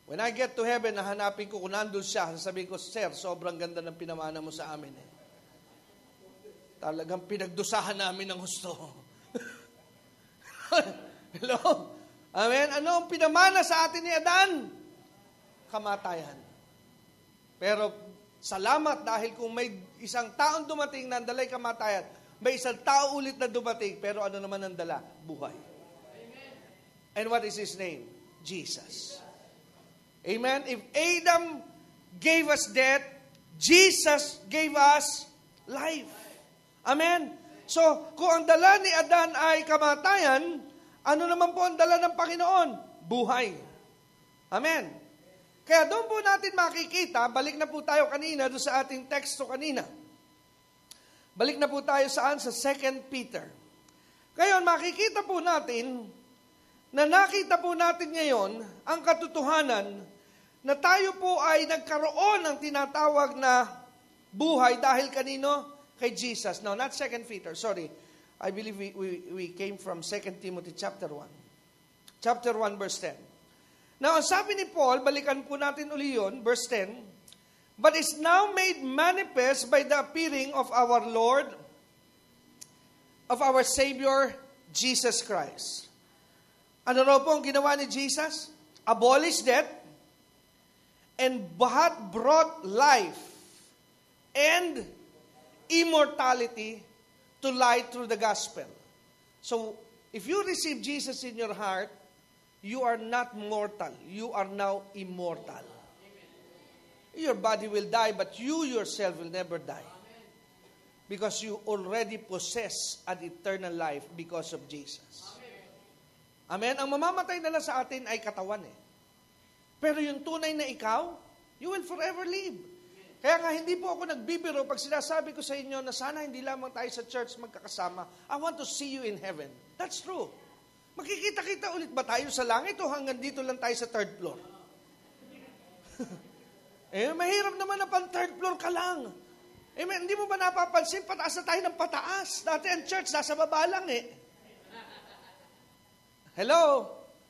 S1: When I get to heaven, nahanapin ko kung nandun siya, sasabihin ko, Sir, sobrang ganda ng pinamana mo sa amin. Talagang pinagdusahan namin ng gusto. Hello? Amen? Ano ang pinamana sa atin ni Adan? Kamatayan. Pero salamat dahil kung may isang taong dumating na ang dalay kamatayan, may isang tao ulit na dumating, pero ano naman ang dala? Buhay. And what is his name? Jesus. Amen? If Adam gave us death, Jesus gave us life. Amen? So, kung ang dala ni Adan ay kamatayan, ano naman po ang dala ng Panginoon? Buhay. Amen? Kaya doon po natin makikita, balik na po tayo kanina, doon sa ating teksto kanina. Balik na po tayo saan? Sa 2 Peter. Ngayon, makikita po natin na nakita po natin ngayon ang katotohanan na tayo po ay nagkaroon ng tinatawag na buhay dahil kanino? Kay Jesus. No, not 2 Peter. Sorry. I believe we came from 2 Timothy chapter 1. Chapter 1 verse 10. Now, ang sabi ni Paul, balikan po natin uli yun, verse 10, but is now made manifest by the appearing of our Lord, of our Savior, Jesus Christ. Ano raw po ang ginawa ni Jesus? Abolish death and brought life and immortality to light through the gospel. So, if you receive Jesus in your heart, you are not mortal. You are now immortal. Your body will die, but you yourself will never die. Because you already possess an eternal life because of Jesus. Amen? Ang mamamatay na lang sa atin ay katawan eh. Pero yung tunay na ikaw, you will forever live. Kaya nga hindi po ako nagbibiro pag sinasabi ko sa inyo na sana hindi lamang tayo sa church magkakasama. I want to see you in heaven. That's true. Makikita-kita ulit ba tayo sa langit o hanggang dito lang tayo sa third floor? Mahirap naman na pang third floor ka lang. Hindi mo ba napapansin, pataas na tayo ng pataas. Dati ang church, nasa baba lang Hello?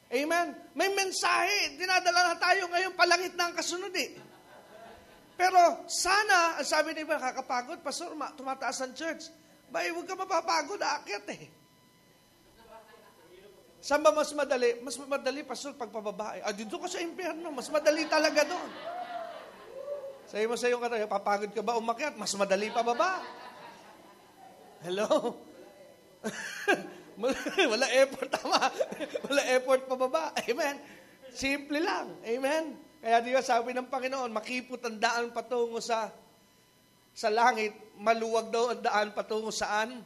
S1: Amen? May mensahe. Dinadala na tayo ngayon, palangit na ang kasunod Pero sana, ang sabi ni Iba, kakapagod, Pastor, tumataas ang church. Huwag ka mapapagod, aakyat Saan ba mas madali? Mas madali, Pastor, pagpababa. Dito ka sa impyerno, mas madali talaga doon. Sabi mo sa iyong katayo, papagod ka ba umakyat? Mas madali pa baba. Hello? Wala effort, tama. Wala effort pa baba. Amen? Simple lang. Amen? Kaya di ba sabi ng Panginoon, makipot ang daan patungo sa langit, maluwag daw ang daan patungo saan?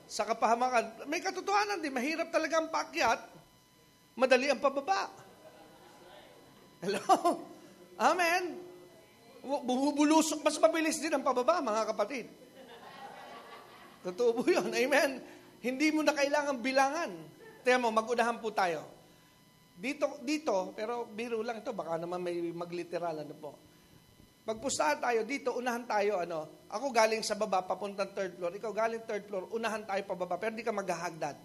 S1: Sa kapahamakan. May katotohanan din, mahirap talaga ang paakyat, madali ang pababa. Hello? Amen? Bubulusok, mas mabilis din ang pababa, mga kapatid. Totoo po yun. Amen? Hindi mo na kailangan bilangan. Tiyan mo, mag-unahan po tayo. Dito, pero biro lang ito, baka naman may magliteral, po. Magpustahan tayo, dito, unahan tayo, Ako galing sa baba, papuntang third floor. Ikaw galing third floor, unahan tayo pababa, pero di ka maghahagdan.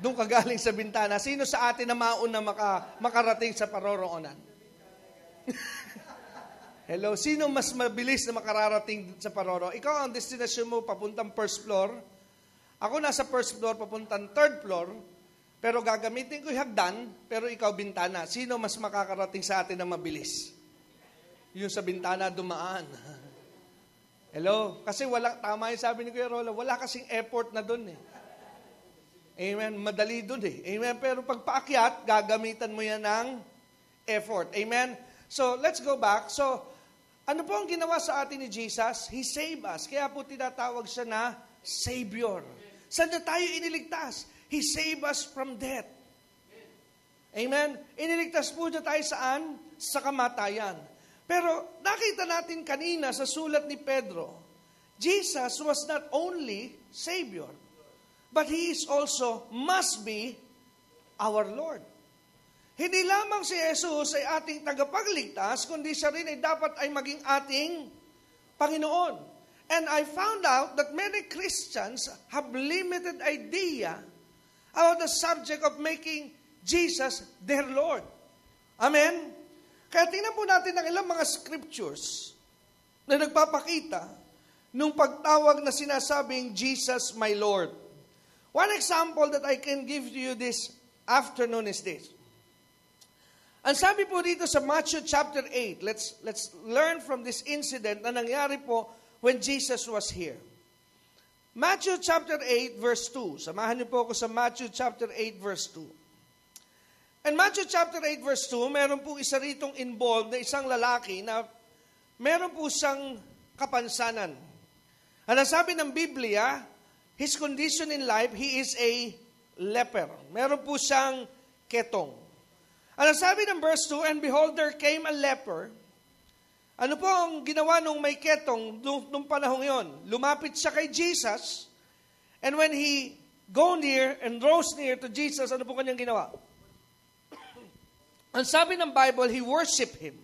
S1: Doon ka galing sa bintana. Sino sa atin na mauna makarating sa paroroonan? Hello, sino mas mabilis na makararating sa paroro? Ikaw ang destination mo papuntang first floor. Ako nasa first floor papuntang third floor. Pero gagamitin ko yung hagdan, pero ikaw bintana. Sino mas makakarating sa atin na mabilis? Yung sa bintana dumaan. Hello? Kasi tama yung sabi ni Kuya Rolo, wala kasing effort na dun Amen? Madali dun Amen? Pero pag paakyat, gagamitan mo yan ng effort. Amen? So, let's go back. So, ano po ang ginawa sa atin ni Jesus? He saved us. Kaya po tinatawag siya na Savior. Saan na tayo iniligtas? He saved us from death. Amen? Iniligtas po niya tayo saan? Sa kamatayan. Pero nakita natin kanina sa sulat ni Pedro, Jesus was not only Savior, but He is also, must be, our Lord. Hindi lamang si Jesus ay ating tagapagligtas, kundi siya rin ay dapat ay maging ating Panginoon. And I found out that many Christians have limited idea about the subject of making Jesus their Lord. Amen? Kaya tingnan po natin ang ilang mga scriptures na nagpapakita nung pagtawag na sinasabing Jesus my Lord. One example that I can give to you this afternoon is this. Ang sabi po dito sa Matthew chapter 8, let's learn from this incident na nangyari po when Jesus was here. Matthew chapter 8 verse 2. Samahan niyo po ako sa Matthew chapter 8 verse 2. And Matthew chapter 8 verse 2, meron po isa ritong involved na isang lalaki na meron po siyang kapansanan. Ang sabi ng Biblia, his condition in life, he is a leper. Meron po siyang ketong. Ang sabi ng verse 2, and behold, there came a leper. Ano po ang ginawa nung may ketong nung panahong yon? Lumapit siya kay Jesus, and when he go near and rose near to Jesus, ano po kanyang ginawa? Ang sabi ng Bible, he worshiped him.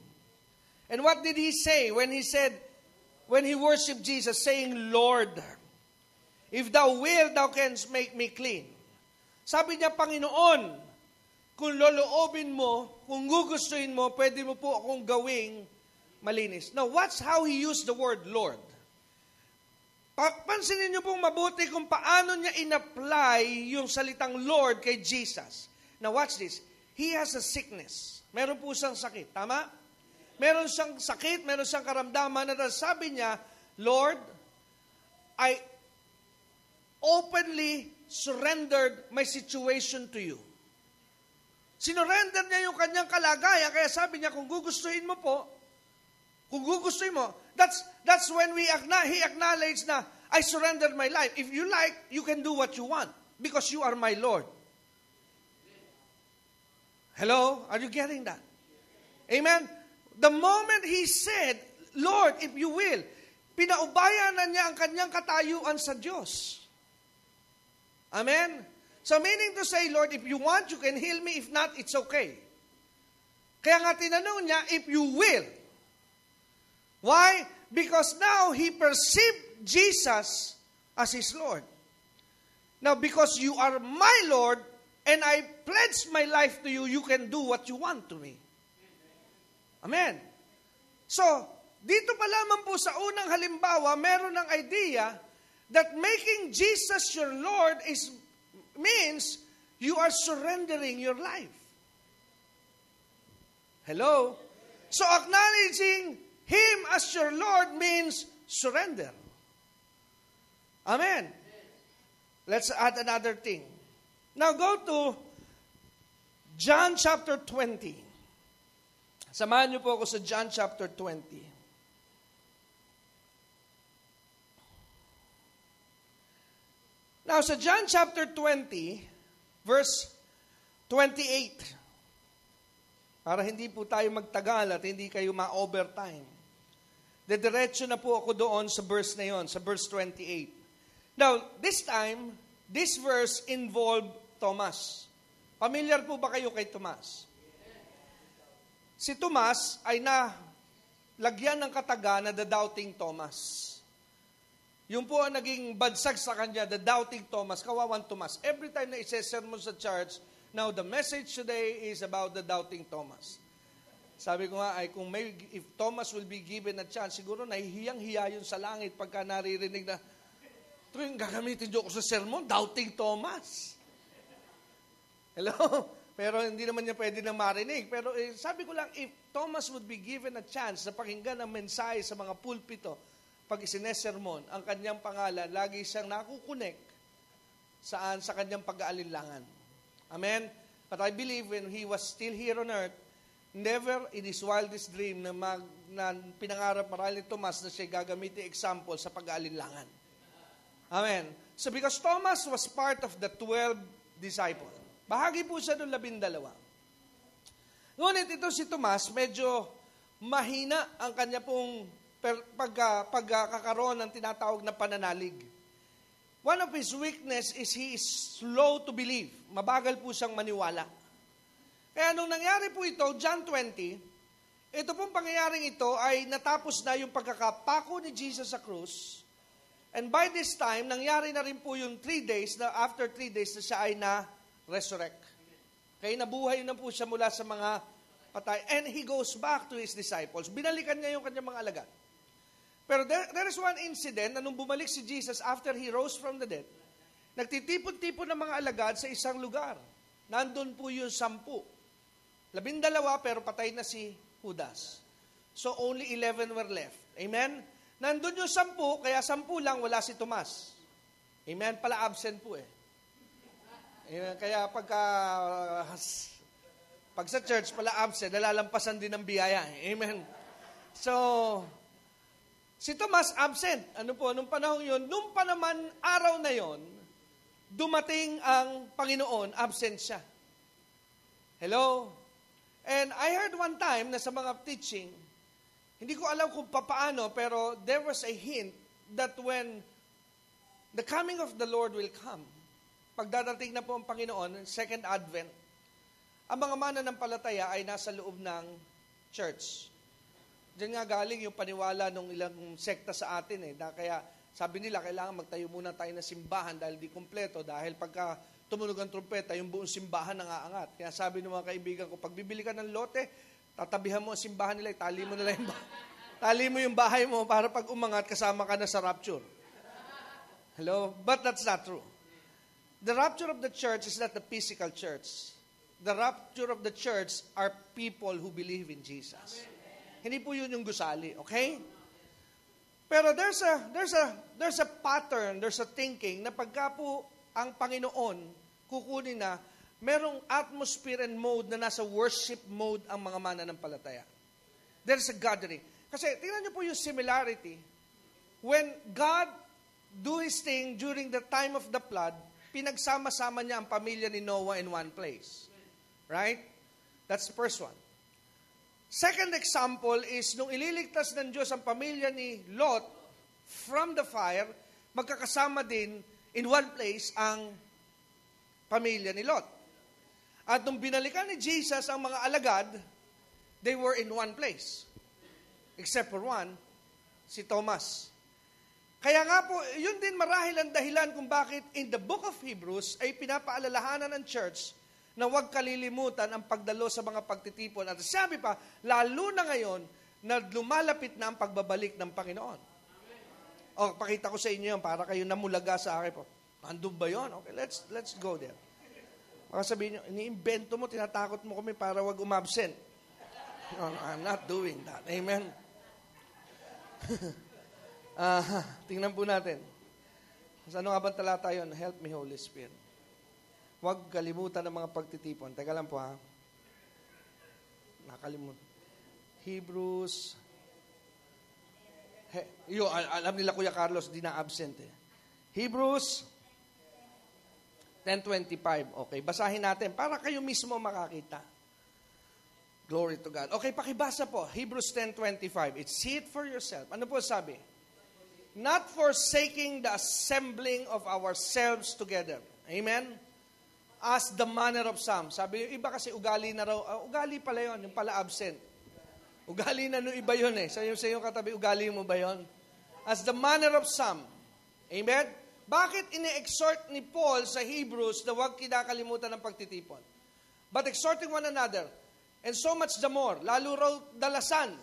S1: And what did he say when he worshiped Jesus, saying, Lord, if thou will, thou canst make me clean. Sabi niya, Panginoon, kung loloobin mo, kung gugustuhin mo, pwede mo po akong gawing malinis. Now, watch how he used the word Lord. Pansinin niyo pong mabuti kung paano niya in-apply yung salitang Lord kay Jesus. Now, watch this. He has a sickness. Meron po siyang sakit. Tama? Meron siyang sakit, meron siyang karamdaman na sabi niya, Lord, I openly surrendered my situation to you. Sinurrender niya yung kanyang kalagayan, kaya sabi niya, kung gugustuhin mo po, kung gugustuhin mo, that's when he acknowledged na, I surrendered my life. If you like, you can do what you want, because you are my Lord. Hello? Are you getting that? Amen? The moment he said, Lord, if you will, pinaubayan na niya ang kanyang katayuan sa Diyos. Amen? So meaning to say, Lord, if you want, you can heal me. If not, it's okay. Kaya nga tinanong niya, if you will. Why? Because now he perceived Jesus as his Lord. Now, because you are my Lord, and I pledge my life to you, you can do what you want to me. Amen. So, dito pa lamang po sa unang halimbawa, meron ng idea that making Jesus your Lord means you are surrendering your life. Hello? So, acknowledging Him as your Lord means surrender. Amen. Let's add another thing. Now go to John chapter 20. Samahan niyo po ako sa John chapter 20. Now sa John chapter 20, verse 28. Para hindi po tayo magtagal at hindi kayo ma-overtime. Dediretso na po ako doon sa verse na yon, sa verse 28. Now, this time, this verse involved Thomas. Familiar po ba kayo kay Tomas? Si Tomas ay lagyan ng kataga na the doubting Thomas. Yung po ang naging badsag sa kanya, the doubting Thomas, kawawan Tomas. Every time na isa-sermon sa church, now the message today is about the doubting Thomas. Sabi ko nga, if Thomas will be given a chance, siguro nahihiyang-hiya yun sa langit pagka naririnig na, ito yung gagamitin ko sa sermon, doubting Thomas. Hello? Pero hindi naman niya pwede na marinig. Pero sabi ko lang, if Thomas would be given a chance na pakinggan ang mensahe sa mga pulpito, pag isinesermon, ang kanyang pangalan, lagi siyang nakukunik sa kanyang pag-aalinlangan. Amen? But I believe when he was still here on earth, never in his wildest dream na pinangarap marahil ni Tomas na siya gagamitin example sa pag-aalinlangan. Amen. So because Thomas was part of the 12 disciples. Bahagi po siya ng 12. Ngunit ito si Tomas, medyo mahina ang kanya pong pagkakaroon ng tinatawag na pananalig. One of his weakness is he is slow to believe. Mabagal po siyang maniwala. Kaya nung nangyari po ito, John 20, ito pong pangyayaring ito ay natapos na yung pagkakapako ni Jesus sa krus. And by this time, nangyari na rin po yung 3 days, na after 3 days na siya ay na-resurrect. Kaya nabuhay na po siya mula sa mga patay. And he goes back to his disciples. Binalikan niya yung kanyang mga alagad. Pero there is one incident na nung bumalik si Jesus after he rose from the dead, nagtitipon-tipon ng mga alagad sa isang lugar. Nandun po yung 10. 12 pero patay na si Judas. So only 11 were left. Amen? Nandun yung 10, kaya 10 lang, wala si Tomas. Amen? Pala absent po eh. Amen? Kaya pag sa church, pala absent, nalalampasan din ng biyaya. Amen? So, si Tomas absent. Ano po, nung panahon yun, nung pa naman araw na yon, dumating ang Panginoon, absent siya. Hello? And I heard one time na sa mga teaching, hindi ko alam kung papaano, pero there was a hint that when the coming of the Lord will come, pagdadating na po ang Panginoon, Second Advent, ang mga mananampalataya ay nasa loob ng church. Diyan nga galing yung paniwala ng ilang sekta sa atin eh. Kaya sabi nila, kailangan magtayo muna tayo ng simbahan dahil di kumpleto. Dahil pagka tumunog ang trumpeta, yung buong simbahan nangaangat. Kaya sabi ng mga kaibigan ko, pag bibili ka ng lote, tatabihan mo ang simbahan nila, tali mo nila tali mo yung bahay mo para pag umangat, kasama ka na sa rapture. Hello? But that's not true. The rapture of the church is not the physical church. The rapture of the church are people who believe in Jesus. Hindi po yun yung gusali, okay? Pero there's a pattern, there's a thinking na pagka po ang Panginoon kukunin na, merong atmosphere and mode na nasa worship mode ang mga mananampalataya. There's a gathering. Kasi tingnan niyo po yung similarity. When God do His thing during the time of the flood, pinagsama-sama niya ang pamilya ni Noah in one place. Right? That's the first one. Second example is, nung ililigtas ng Diyos ang pamilya ni Lot from the fire, magkakasama din in one place ang pamilya ni Lot. At nung binalikan ni Jesus ang mga alagad, they were in one place. Except for one, si Thomas. Kaya nga po, yun din marahil ang dahilan kung bakit in the book of Hebrews ay pinapaalalahanan ng church na huwag kalilimutan ang pagdalo sa mga pagtitipon. At sabi pa, lalo na ngayon na lumalapit na ang pagbabalik ng Panginoon. O, pakita ko sa inyo yun para kayo namulaga sa akin po. Andun ba yun? Okay, let's go there. Baka sabihin nyo, iniimbento mo, tinatakot mo kami para wag umabsent. No, I'm not doing that. Amen? Tingnan po natin. Sa ano nga bang talata yun? Help me, Holy Spirit. Huwag kalimutan ng mga pagtitipon. Teka lang po ha. Nakalimutan. Hebrews. Alam nila Kuya Carlos, di na absent eh. Hebrews 10:25. Okay, basahin natin para kayo mismo makakita. Glory to God. Okay, pakibasa po. Hebrews 10:25. See it for yourself. Ano po sabi? Not forsaking the assembling of ourselves together. Amen? As the manner of some. Sabi yung iba kasi ugali na raw. Ugali pala yun. Yung pala absent. Ugali na nung iba yun eh. Sa yung katabi, ugali mo ba yun? As the manner of some. Amen? Bakit ini-exhort ni Paul sa Hebrews na huwag kinakalimutan ng pagtitipon? But exhorting one another, and so much the more, lalo raw dalasan.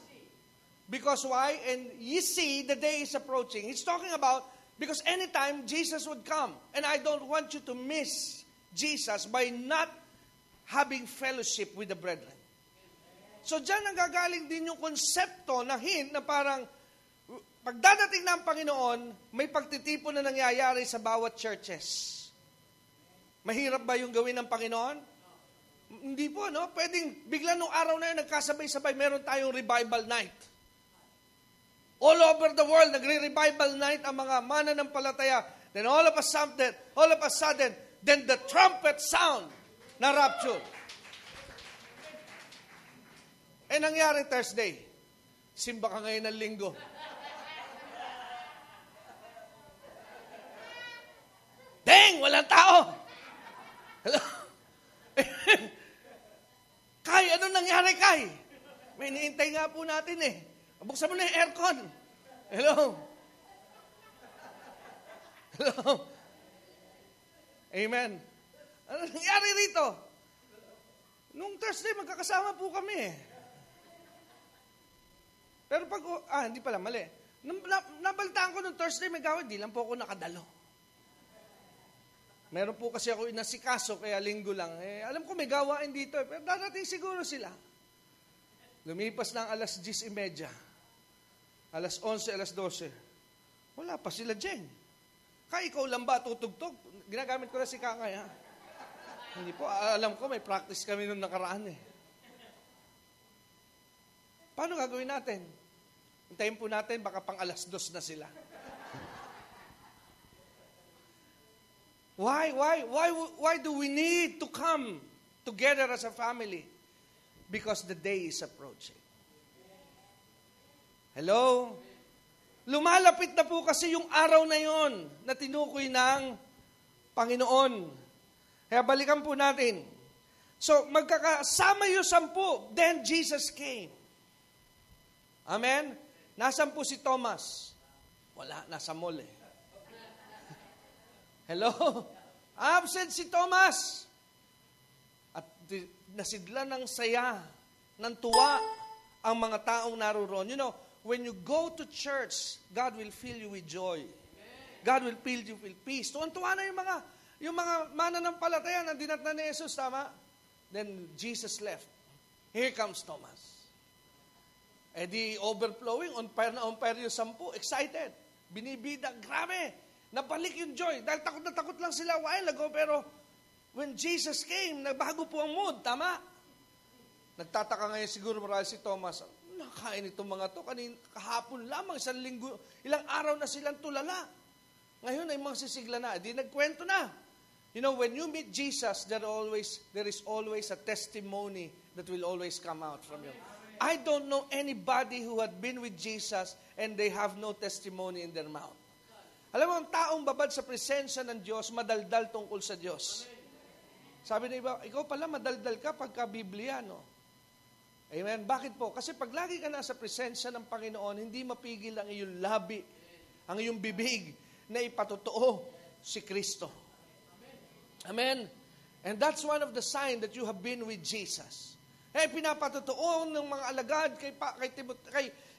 S1: Because why? And ye see, the day is approaching. It's talking about, because anytime Jesus would come, and I don't want you to miss Jesus by not having fellowship with the brethren. So dyan ang gagaling din yung konsepto na hint na parang, pagdadating na ang Panginoon, may pagtitipon na nangyayari sa bawat churches. Mahirap ba yung gawin ng Panginoon? Hindi po, no? Pwedeng bigla nung araw na yun, nagkasabay-sabay, meron tayong revival night. All over the world, nagre-revival night ang mga mananampalataya. Then all of a sudden, then the trumpet sound na rapture. Eh, nangyari Thursday. Simba ka ngayon ng linggo. Dang! Walang tao! Hello? Kai, ano nangyari, Kai? May iniintay nga po natin eh. Buksan mo na yung aircon. Hello? Hello? Amen. Ano nangyari rito? Nung Thursday, magkakasama po kami eh. Pero pag, hindi pala, mali. Nabaltaan ko nung Thursday, may gawin, di lang po ako nakadalo. Meron po kasi ako inasikaso, kaya linggo lang. Eh, alam ko may gawain dito, pero dadating siguro sila. Lumipas ng alas 10:30, alas 11, alas 12. Wala pa sila dyan. Kaya ikaw lang ba tutugtog? Ginagamit ko na si Kakay, ha? Hindi po, alam ko may practice kami nung nakaraan eh. Paano gagawin natin? Hintayin po natin, baka pang alas 2 na sila. Why do we need to come together as a family? Because the day is approaching. Hello? Lumalapit na po kasi yung araw na yon na tinukoy ng Panginoon. Kaya balikan po natin. So, magkakasama yung 10. Then Jesus came. Amen? Nasaan po si Thomas? Wala, nasa mall eh. Hello? Absent si Thomas. At nasidla ng saya, ng tuwa, ang mga taong naroon. You know, when you go to church, God will fill you with joy. God will fill you with peace. Tuwan-tuwa na yung mga mananampalataya na dinatnan ni Jesus, tama? Then Jesus left. Here comes Thomas. Eh di overflowing, on fire yung 10, excited. Binibida, grabe. Nabalik yung joy. Dahil takot na takot lang sila a while ago, pero when Jesus came, nagbago po ang mood, tama? Nagtataka ngayon siguro marahil si Thomas, nakain itong mga to, kahapon lamang, ilang araw na silang tulala. Ngayon ay mga sisigla na, di nagkwento na. You know, when you meet Jesus, there is always a testimony that will always come out from you. I don't know anybody who had been with Jesus and they have no testimony in their mouth. Alam mo, ang taong babad sa presensya ng Diyos, madaldal tungkol sa Diyos. Sabi na iba, ikaw pala madaldal ka pagka Biblia, no? Amen? Bakit po? Kasi pag lagi ka nasa presensya ng Panginoon, hindi mapigil ang iyong labi, ang iyong bibig, na ipatotoo si Kristo. Amen? And that's one of the signs that you have been with Jesus. Pinapatotoo ng mga alagad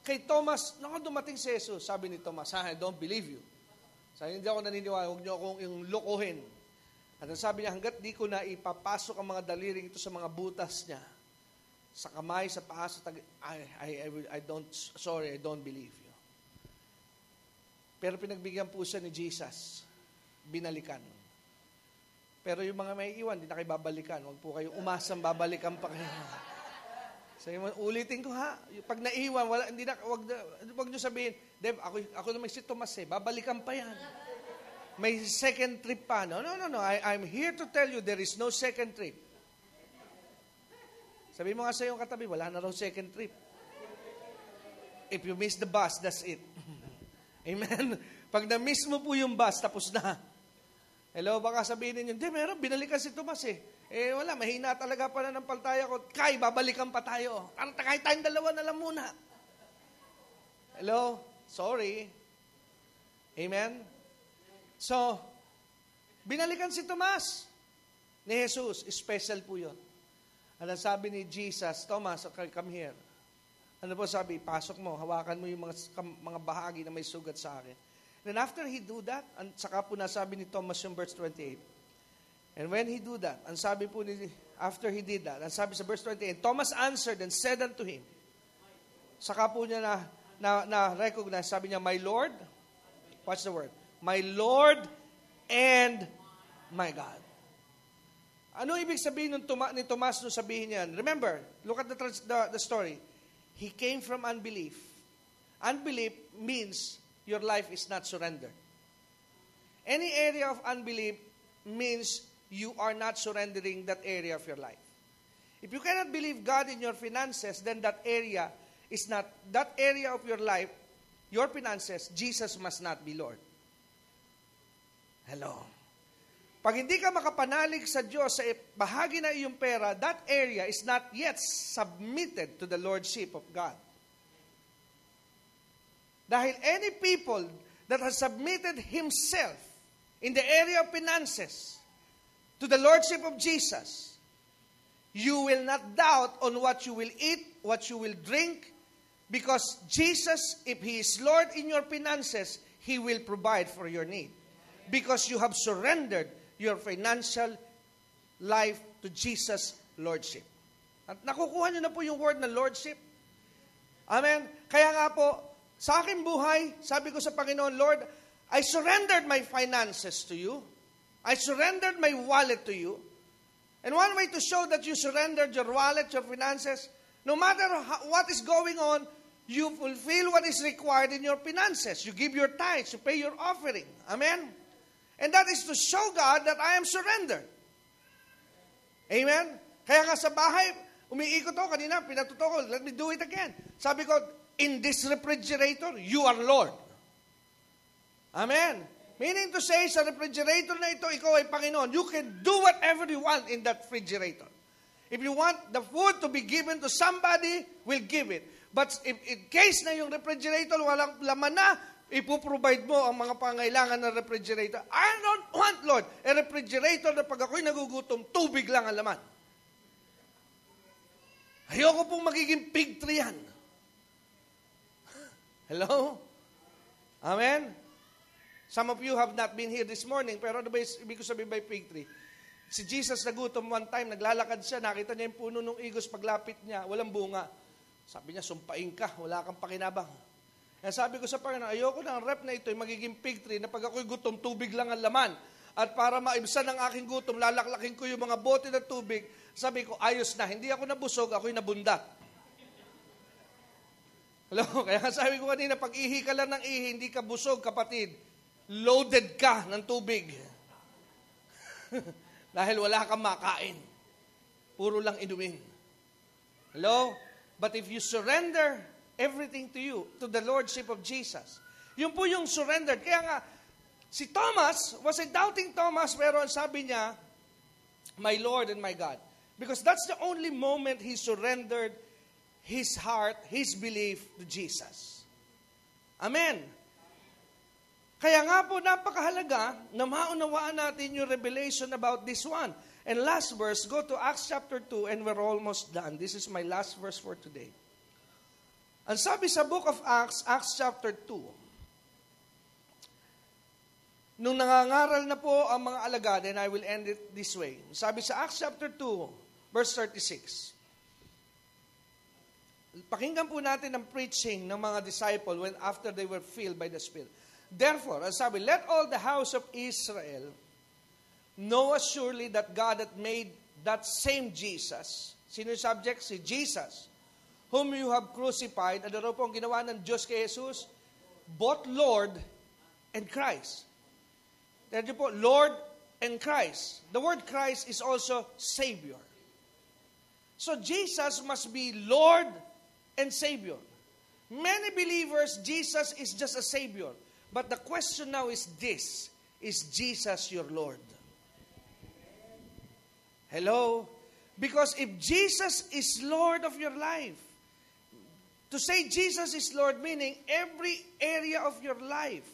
S1: kay Thomas, dumating si Jesus. Sabi ni Thomas, I don't believe you. Sabi, hindi ako naniniwala, huwag niyo akong yung lokohin. At sabi niya, hanggat di ko na ipapasok ang mga daliring ito sa mga butas niya, sa kamay, sa paa, sa I don't believe you. Pero pinagbigyan po siya ni Jesus, binalikan. Pero yung mga may iwan, di na kayo babalikan. Huwag po kayo umasang babalikan pa kayo. Sabi mo, ulitin ko ha. Pag naiwan, wag nyo sabihin, Deb, ako naman si Tomas babalikan pa yan. May second trip pa. No. I'm here to tell you, there is no second trip. Sabi mo nga sa iyong katabi, wala na raw second trip. If you miss the bus, that's it. Amen? Pag na-miss mo po yung bus, tapos na. Hello, baka sabihin ninyo, hindi, meron, binalikan si Tomas wala, mahina talaga pala ng paltaya ko. Kay, babalikan pa tayo. Kahit tayong dalawa na lang muna. Hello? Sorry. Amen? So, binalikan si Tomas ni Jesus. Special po yun. Ano sabi ni Jesus, Thomas, okay, come here. Ano po sabi? Pasok mo, hawakan mo yung mga bahagi na may sugat sa akin. Then after he do that, saka po nasabi ni Thomas yung verse 28. And when he do that, ang sabi po after he did that, ang sabi sa verse 28, Thomas answered and said unto him, saka po niya na recognize, sabi niya, my Lord, watch the word, my Lord and my God. Ano ibig sabihin ni Tomas nung sabihin niyan? Remember, look at the story. He came from unbelief. Unbelief means your life is not surrendered. Any area of unbelief means you are not surrendering that area of your life. If you cannot believe God in your finances, then that area of your life, your finances, Jesus must not be Lord. Hello. Pag hindi ka makapanalig sa Diyos sa bahagi na iyong pera, that area is not yet submitted to the Lordship of God. Dahil any people that has submitted himself in the area of finances to the Lordship of Jesus, you will not doubt on what you will eat, what you will drink, because Jesus, if He is Lord in your finances, He will provide for your need. Because you have surrendered your financial life to Jesus' Lordship. At nakukuha niyo na po yung word na Lordship. Amen? Kaya nga po, sa aking buhay, sabi ko sa Panginoon, Lord, I surrendered my finances to you. I surrendered my wallet to you. And one way to show that you surrendered your wallet, your finances, no matter what is going on, you fulfill what is required in your finances. You give your tithes, you pay your offering. Amen? And that is to show God that I am surrendered. Amen? Kaya nga sa bahay, umiikot ako kanina, pinatuto ko, let me do it again. Sabi ko, in this refrigerator, you are Lord. Amen? Meaning to say, sa refrigerator na ito, ikaw ay Panginoon. You can do whatever you want in that refrigerator. If you want the food to be given to somebody, we'll give it. But if in case na yung refrigerator walang laman na, ipoprovide mo ang mga pangailangan ng refrigerator. I don't want, Lord, a refrigerator na pag ako'y nagugutom, tubig lang ang laman. Ayoko pong magiging pig tree yan. Hello? Amen? Some of you have not been here this morning, pero ano ba ibig ko sabihin by fig tree? Si Jesus nagutom one time, naglalakad siya, nakita niya yung puno ng igos, paglapit niya, walang bunga. Sabi niya, sumpain ka, wala kang pakinabang. Kaya sabi ko sa Panginoon, ayoko na ang rep na ito, magiging fig tree, na pag ako'y gutom, tubig lang ang laman. At para maibsan ang aking gutom, lalaklakin ko yung mga bote na tubig. Sabi ko, ayos na, hindi ako nabusog, ako'y nabundat. Hello? Kaya sabi ko kanina, pag ihi ka lang ng ihi, hindi ka busog, kapatid. Loaded ka ng tubig. Dahil wala kang makain. Puro lang inumin. Hello? But if you surrender everything to you, to the Lordship of Jesus, yun po yung surrendered. Kaya nga, si Thomas was a doubting Thomas, pero sabi niya, my Lord and my God. Because that's the only moment he surrendered his heart, his belief to Jesus. Amen. Kaya nga po, napakahalaga na maunawaan natin yung revelation about this one. And last verse, go to Acts chapter 2 and we're almost done. This is my last verse for today. Ang sabi sa book of Acts, Acts chapter 2, nung nangangaral na po ang mga alagad, and I will end it this way. Sabi sa Acts chapter 2, verse 36, pakinggan po natin ang preaching ng mga disciple when after they were filled by the Spirit. Therefore, as sabi, let all the house of Israel know assuredly that God hath made that same Jesus. Sino yung subject? Si Jesus, whom you have crucified. Ano raw po ang ginawa ng Diyos kay Jesus? Both Lord and Christ. Thank you po, Lord and Christ. The word Christ is also Savior. So Jesus must be Lord and Savior. Many believers, Jesus is just a Savior. But the question now is this, is Jesus your Lord? Hello? Because if Jesus is Lord of your life, to say Jesus is Lord, meaning every area of your life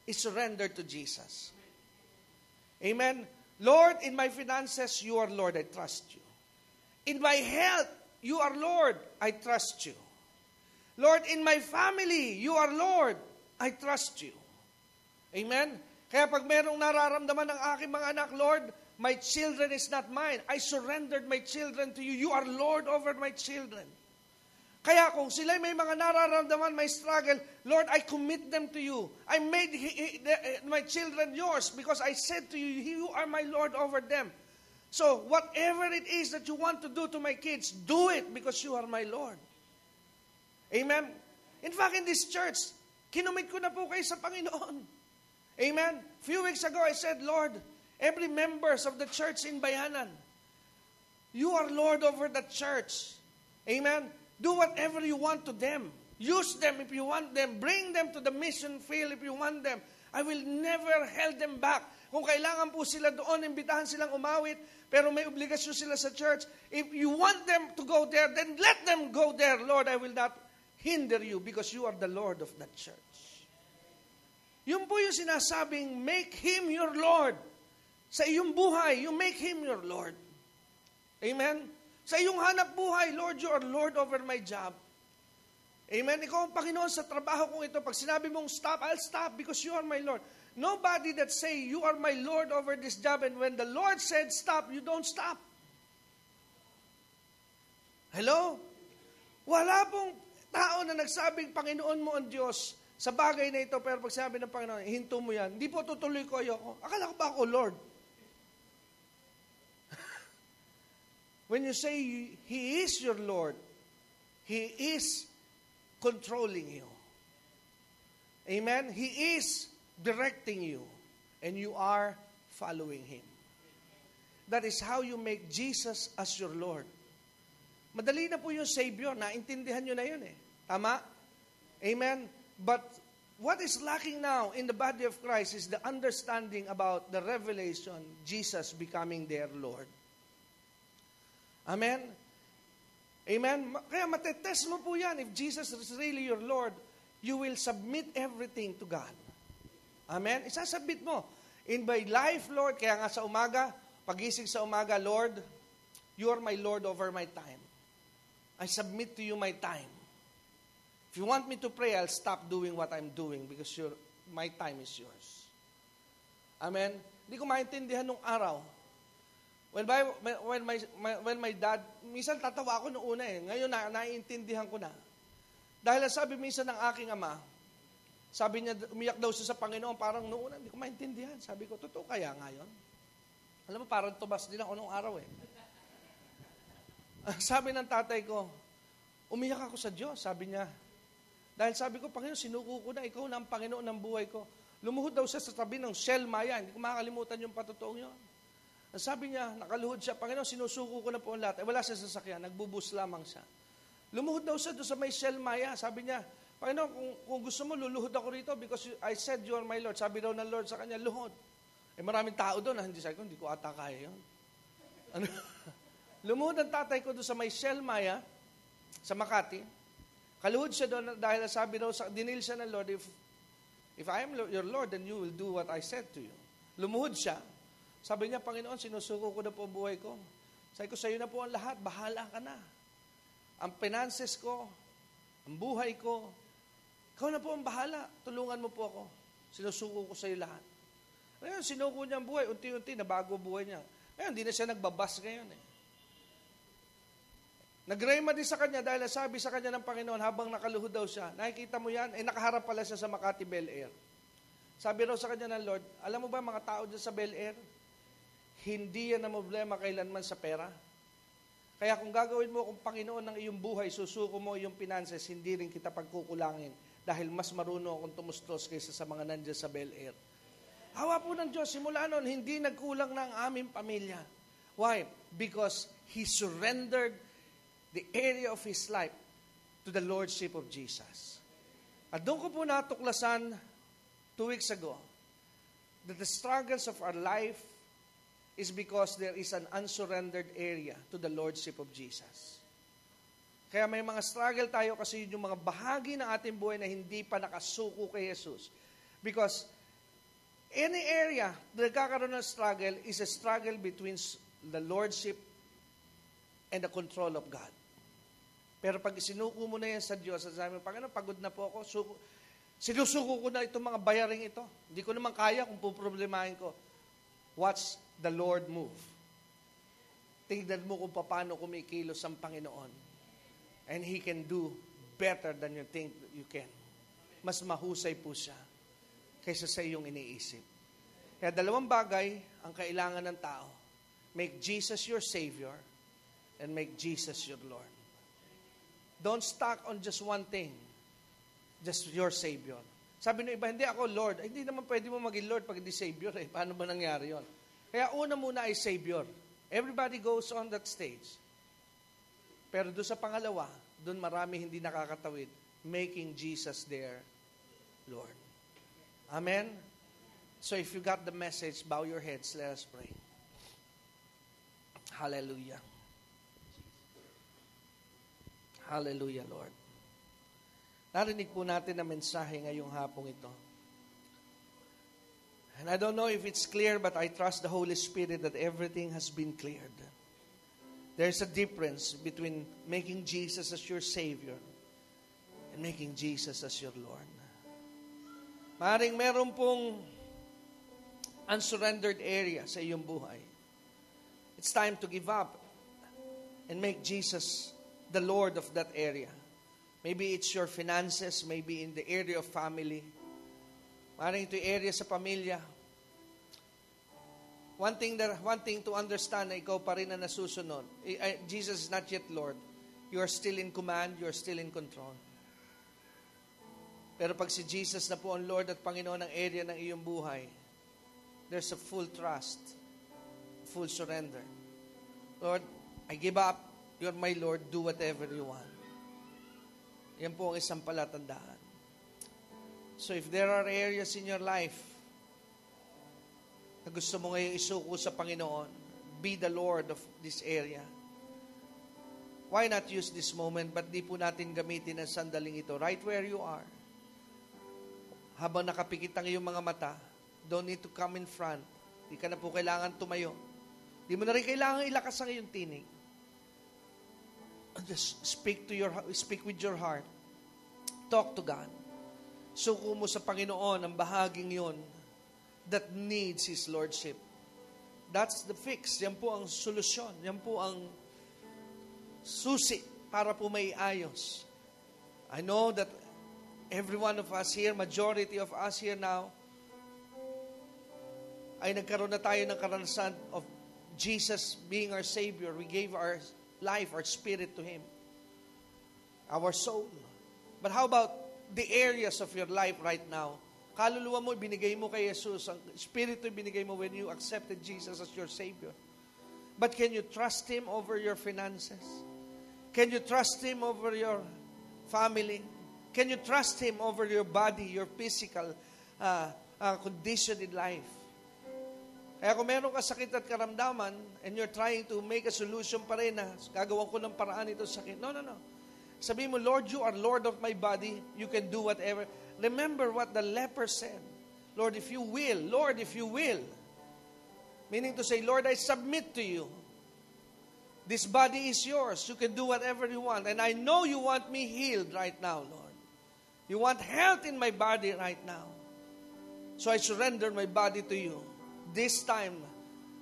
S1: is surrendered to Jesus. Amen? Lord, in my finances, you are Lord, I trust you. In my health, you are Lord, I trust you. Lord, in my family, you are Lord, I trust you. Amen? Kaya pag merong nararamdaman ng aking mga anak, Lord, my children is not mine. I surrendered my children to you. You are Lord over my children. Kaya kung sila may mga nararamdaman, may struggle, Lord, I commit them to you. I made my children yours because I said to you, you are my Lord over them. So whatever it is that you want to do to my kids, do it because you are my Lord. Amen? In fact, in this church, kinumit ko na po kayo sa Panginoon. Amen? Few weeks ago, I said, Lord, every members of the church in Bayanan, you are Lord over the church. Amen? Do whatever you want to them. Use them if you want them. Bring them to the mission field if you want them. I will never hold them back. Kung kailangan po sila doon, imbitahan silang umawit, pero may obligasyon sila sa church. If you want them to go there, then let them go there. Lord, I will not hinder you because you are the Lord of that church. Yun po yung sinasabing, make Him your Lord. Sa iyong buhay, you make Him your Lord. Amen? Sa iyong hanap buhay, Lord, you are Lord over my job. Amen? Ikaw ang Panginoon sa trabaho kong ito. Pag sinabi mong stop, I'll stop because you are my Lord. Nobody that say, you are my Lord over this job, and when the Lord said stop, you don't stop. Hello? Wala pong tao na nagsabing, Panginoon mo ang Diyos sa bagay na ito, pero pag sinabi ng Panginoon, hinto mo yan, hindi po tutuloy ko, ayoko. Akala ko ba ako, Lord? When you say He is your Lord, He is controlling you. Amen? He is directing you, and you are following Him. That is how you make Jesus as your Lord. Madali na po yung Savior, naintindihan nyo na yun eh. Tama? Amen? But what is lacking now in the body of Christ is the understanding about the revelation, Jesus becoming their Lord. Amen? Amen? Kaya matetest mo po yan. If Jesus is really your Lord, you will submit everything to God. Amen? Isasubmit mo. In my life, Lord, kaya nga sa umaga, pagising sa umaga, Lord, you are my Lord over my time. I submit to you my time. If you want me to pray, I'll stop doing what I'm doing because my time is yours. Amen? Hindi ko maintindihan nung araw. When my dad, minsan tatawa ako noong una eh. Ngayon naiintindihan ko na. Dahil sabi minsan ng aking ama, sabi niya, umiyak daw siya sa Panginoon, parang noong una, hindi ko maintindihan. Sabi ko, totoo kaya ngayon? Alam mo, parang tubas din ako noong araw eh. Sabi ng tatay ko, umiyak ako sa Diyos, sabi niya. Dahil sabi ko, Panginoon, sinuko ko na, ikaw na ang Panginoon ng buhay ko. Lumuhod daw siya sa tabi ng Shell Maya, hindi ko makakalimutan yung patotoong yun. Sabi niya, nakaluhod siya, Panginoon, sinusuko ko na po ang lahat. Wala siya sasakyan, nagbubus lamang siya. Lumuhod daw siya doon sa may Shelmaya. Sabi niya, Panginoon, kung gusto mo, luluhod ako rito because I said you are my Lord. Sabi daw ng Lord sa kanya, luhod. Maraming tao doon. Hindi sabi ko, hindi ko ata kaya yun. Ano? Lumuhod ang tatay ko doon sa may Shelmaya, sa Makati. Kaluhod siya doon dahil sabi daw, dinil siya ng Lord, if I am your Lord, then you will do what I said to you. Lumuhod siya. Sabi niya, Panginoon, sinusuko ko na po ang buhay ko. Sabi ko, sa'yo na po ang lahat, bahala ka na. Ang finances ko, ang buhay ko, ikaw na po ang bahala, tulungan mo po ako. Sinusuko ko sa'yo lahat. Ngayon, sinuko niya ang buhay, unti-unti, nabago ang buhay niya. Ngayon, hindi na siya nagbabas ngayon eh. Nagrema din sa kanya dahil sabi sa kanya ng Panginoon habang nakaluhod daw siya, nakikita mo yan, nakaharap pala siya sa Makati Bel Air. Sabi raw sa kanya ng Lord, alam mo ba mga tao dyan sa Bel Air, hindi yan ang problema kailanman sa pera. Kaya kung gagawin mo kung Panginoon ng iyong buhay, susuko mo iyong finances, hindi rin kita pagkukulangin dahil mas marunong akong tumustos kaysa sa mga nandiyan sa Bel Air. Hawa po ng Diyos, simula noon, hindi nagkulang ng aming pamilya. Why? Because He surrendered the area of His life to the Lordship of Jesus. At doon ko po natuklasan 2 weeks ago that the struggles of our life is because there is an unsurrendered area to the Lordship of Jesus. Kaya may mga struggle tayo kasi yun yung mga bahagi ng ating buhay na hindi pa nakasuko kay Jesus. Because any area na nagkakaroon ng struggle is a struggle between the Lordship and the control of God. Pero pag isinuko mo na yan sa Diyos, sabi mo, Panginoon, pagod na po ako, sinusuko ko na itong mga bayaring ito. Hindi ko naman kaya kung puproblemahin ko. Watch the Lord move. Tingnan mo kung paano kumikilos ang Panginoon. And He can do better than you think you can. Mas mahusay po siya kaysa sa iyong iniisip. Kaya 2 bagay ang kailangan ng tao. Make Jesus your Savior and make Jesus your Lord. Don't stuck on just one thing. Just your Savior. Sabi ng iba, hindi ako Lord. Ay, hindi naman pwede mo maging Lord pag hindi Savior. Paano ba nangyari yon? Kaya una muna ay Savior. Everybody goes on that stage. Pero doon sa pangalawa, doon marami hindi nakakatawid. Making Jesus their Lord. Amen? So if you got the message, bow your heads. Let us pray. Hallelujah. Hallelujah, Lord. Narinig po natin ang mensahe ngayong hapong ito. And I don't know if it's clear, but I trust the Holy Spirit that everything has been cleared. There's a difference between making Jesus as your Savior and making Jesus as your Lord. Maaaring meron pong unsurrendered area sa iyong buhay. It's time to give up and make Jesus the Lord of that area. Maybe it's your finances, maybe in the area of family. Maaaring ito yung area sa pamilya. One thing to understand na ikaw pa rin na nasusunod. Jesus is not yet Lord. You are still in command, you are still in control. Pero pag si Jesus na po ang Lord at Panginoon ng area ng iyong buhay, there's a full trust, full surrender. Lord, I give up. You're my Lord. Do whatever you want. Yan po ang isang palatandaan. So if there are areas in your life na gusto mo ngayong isuko sa Panginoon, be the Lord of this area. Why not use this moment, but di po natin gamitin ang sandaling ito right where you are. Habang nakapikit ang iyong mga mata, don't need to come in front. Di ka na po kailangan tumayo. Di mo na rin kailangan ilakas ang iyong tinig. Just speak with your heart. Talk to God. Suko mo sa Panginoon ang bahaging yon that needs His Lordship. That's the fix. Yan po ang solusyon. Yan po ang susi para po may ayos. I know that every one of us here, majority of us here now, ay nagkaroon na tayo ng karanasan of Jesus being our Savior. We gave our life, our spirit to Him. Our soul. But how about the areas of your life right now? Kaluluwa mo, binigay mo kay Jesus. Ang Espiritu binigay mo when you accepted Jesus as your Savior. But can you trust Him over your finances? Can you trust Him over your family? Can you trust Him over your body, your physical condition in life? Kaya kung meron ka sakit at karamdaman and you're trying to make a solution pa rin na gagawan ko ng paraan ito sakit. No. Sabi mo, Lord, you are Lord of my body. You can do whatever. Remember what the leper said. Lord, if you will. Lord, if you will. Meaning to say, Lord, I submit to you. This body is yours. You can do whatever you want. And I know you want me healed right now, Lord. You want health in my body right now. So I surrender my body to you. This time,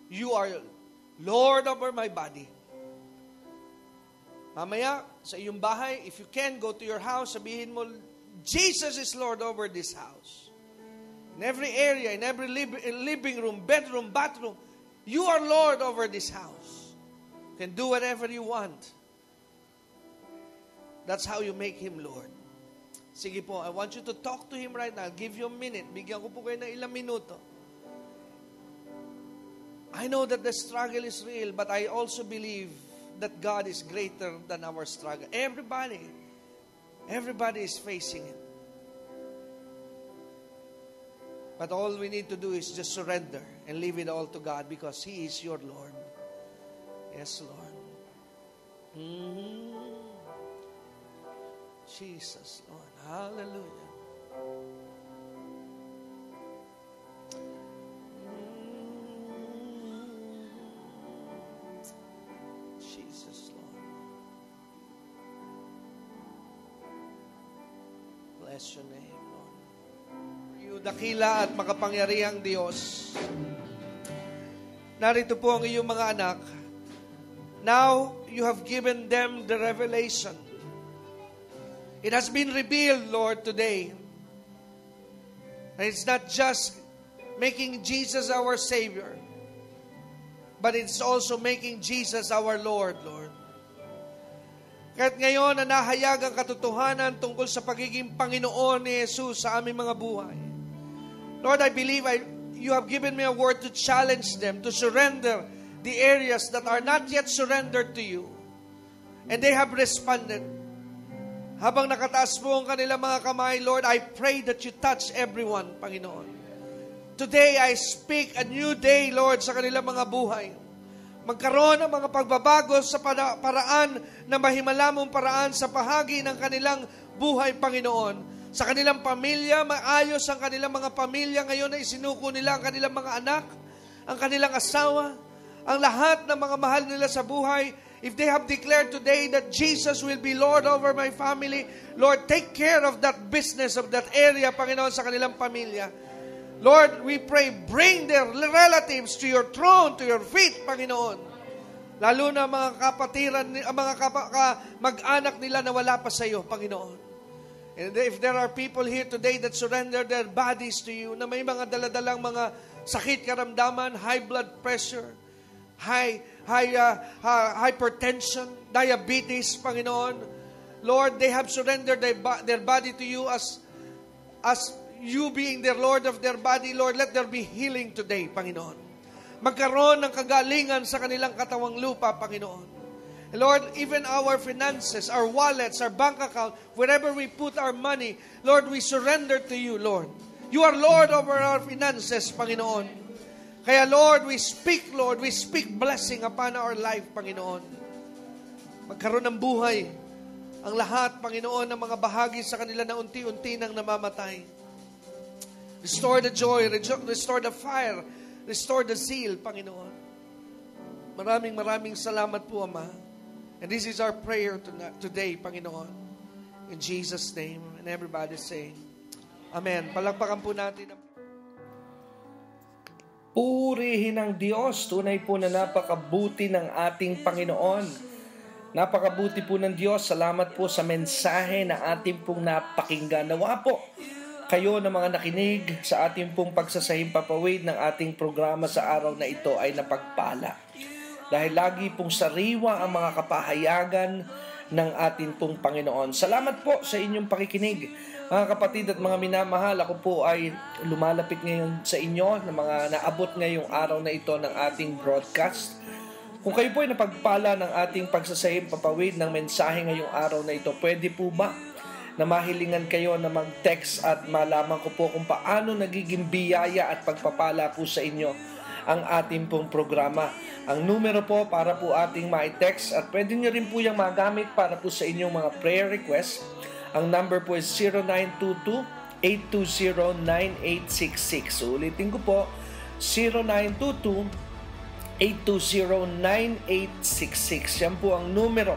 S1: you are Lord over my body. Mamaya, sa iyong bahay, if you can, go to your house, sabihin mo, Jesus is Lord over this house. In every area, in every living room, bedroom, bathroom, you are Lord over this house. You can do whatever you want. That's how you make Him Lord. Sige po, I want you to talk to Him right now. I'll give you a minute. Bigyan ko po kayo ng ilang minuto. I know that the struggle is real, but I also believe that God is greater than our struggle. Everybody is facing it. But all we need to do is just surrender and leave it all to God because He is your Lord. Yes, Lord. Jesus, Lord. Hallelujah. Jesus, Lord. Bless your name, Lord. You, dakila at makapangyarihang Diyos. Narito po ang iyong mga anak. Now, you have given them the revelation. It has been revealed, Lord, today. And it's not just making Jesus our Savior, but it's also making Jesus our Lord, Lord. Kahit ngayon na nahayag ang katotohanan tungkol sa pagiging Panginoon ni Jesus sa aming mga buhay. Lord, I believe you have given me a word to challenge them, to surrender the areas that are not yet surrendered to you. And they have responded. Habang nakataas po ang kanilang mga kamay, Lord, I pray that you touch everyone, Panginoon. Today, I speak a new day, Lord, sa kanilang mga buhay. Magkaroon ng mga pagbabago sa paraan na mahimalamong paraan sa bahagi ng kanilang buhay, Panginoon. Sa kanilang pamilya, maayos ang kanilang mga pamilya ngayon na isinuko nila ang kanilang mga anak, ang kanilang asawa, ang lahat ng mga mahal nila sa buhay. If they have declared today that Jesus will be Lord over my family, Lord, take care of that business, of that area, Panginoon, sa kanilang pamilya. Lord, we pray, bring their relatives to your throne, to your feet, Panginoon. Lalo na mga kapatiran, mga mag-anak nila na wala pa sa iyo, Panginoon. And if there are people here today that surrender their bodies to you, na may mga daladalang mga sakit, karamdaman, high blood pressure, hypertension, diabetes, Panginoon. Lord, they have surrendered their body to you as you being their Lord of their body. Lord, let there be healing today, Panginoon. Magkaroon ng kagalingan sa kanilang katawang lupa, Panginoon. Lord, even our finances, our wallets, our bank account, wherever we put our money, Lord, we surrender to you, Lord. You are Lord over our finances, Panginoon. Kaya Lord, we speak blessing upon our life, Panginoon. Magkaroon ng buhay ang lahat, Panginoon, ng mga bahagi sa kanila na unti-unti nang namamatay. Restore the joy, restore the fire, restore the zeal, Panginoon. Maraming salamat po, Ama. And this is our prayer today, Panginoon. In Jesus' name. And everybody say, Amen. Palakpakan po natin.
S2: Purihin ang Diyos. Tunay po na napakabuti ng ating Panginoon. Napakabuti po ng Diyos. Salamat po sa mensahe na ating pong napakinggan. Nawa po kayo na mga nakinig sa ating pong pagsasahimpapawid ng ating programa sa araw na ito ay napagpala. Dahil lagi pong sariwa ang mga kapahayagan ng ating pong Panginoon. Salamat po sa inyong pakikinig. Mga kapatid at mga minamahal, ako po ay lumalapit ngayon sa inyo ng mga naabot ngayong araw na ito ng ating broadcast. Kung kayo po ay napagpala ng ating pagsasahim papawid ng mensahe ngayong araw na ito, pwede po ba na mahilingan kayo na mag-text at malaman ko po kung paano nagiging biyaya at pagpapala po sa inyo ang ating pong programa. Ang numero po para po ating ma-text at pwede nyo rin po yung magamit para po sa inyong mga prayer request. Ang number po is 0922-820-9866. So, ulitin ko po, 0922-820-9866. Yan po ang numero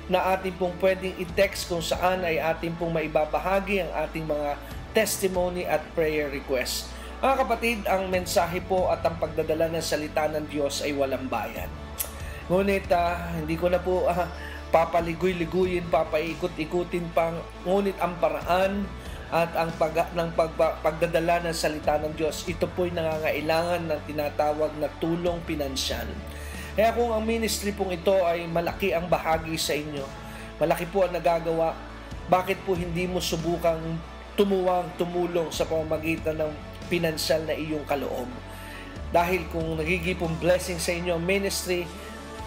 S2: na ating pong pwedeng i-text kung saan ay ating pong maibabahagi ang ating mga testimony at prayer request. Mga kapatid, ang mensahe po at ang pagdadala ng salita ng Diyos ay walang bayad. Ngunit hindi ko na po papaligoy-liguyin, papaikot-ikutin pang, ngunit ang paraan at ang pagdadala ng salita ng Diyos, ito po'y nangangailangan ng tinatawag na tulong pinansyal. Kaya kung ang ministry pong ito ay malaki ang bahagi sa inyo, malaki po ang nagagawa, bakit po hindi mo subukang tumulong sa pamamagitan ng pinansyal na iyong kaloob? Dahil kung nagiging pong blessing sa inyo ang ministry,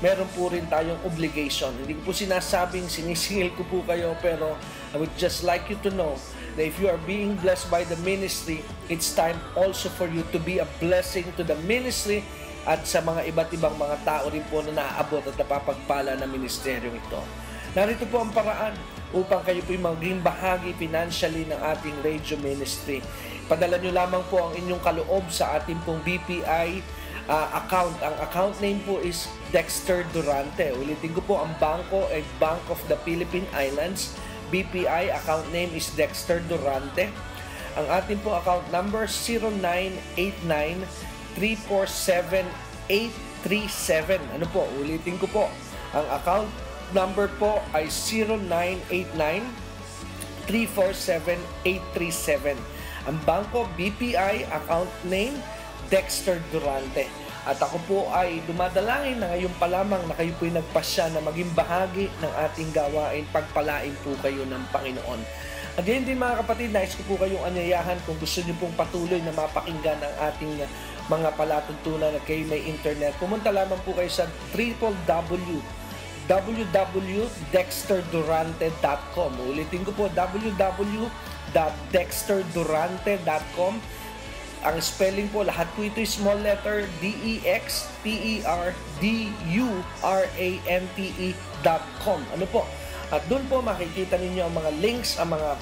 S2: meron po rin tayong obligation. Hindi ko po sinasabing sinisingil ko po kayo, pero I would just like you to know that if you are being blessed by the ministry, it's time also for you to be a blessing to the ministry at sa mga iba't ibang mga tao rin po na naaabot at napapagpala ng ministeryong ito. Narito po ang paraan upang kayo po maging bahagi financially ng ating radio ministry. Padala nyo lamang po ang inyong kaloob sa ating pong BPI account. Ang account name po is Dexter Durante. Ulitin ko po, ang bangko ay Bank of the Philippine Islands. BPI account name is Dexter Durante. Ang ating po account number 0989-347-837. Ano po? Ulitin ko po. Ang account number po ay 0989-347-837. Ang bangko BPI account name Dexter Durante. At ako po ay dumadalangin na ngayon pa lamang na kayo po'y nagpasya na maging bahagi ng ating gawain, pagpalain po kayo ng Panginoon. Again din mga kapatid, nais ko po kayong anyayahan kung gusto niyo pong patuloy na mapakinggan ang ating mga palatuntunan at kayo may internet. Pumunta lamang po kayo sa www.dexterdurante.com. Ulitin ko po, www.dexterdurante.com. Ang spelling po, lahat po ito small letter, DEXTERDURANTE.com. Ano po? At doon po makikita ninyo ang mga links, ang mga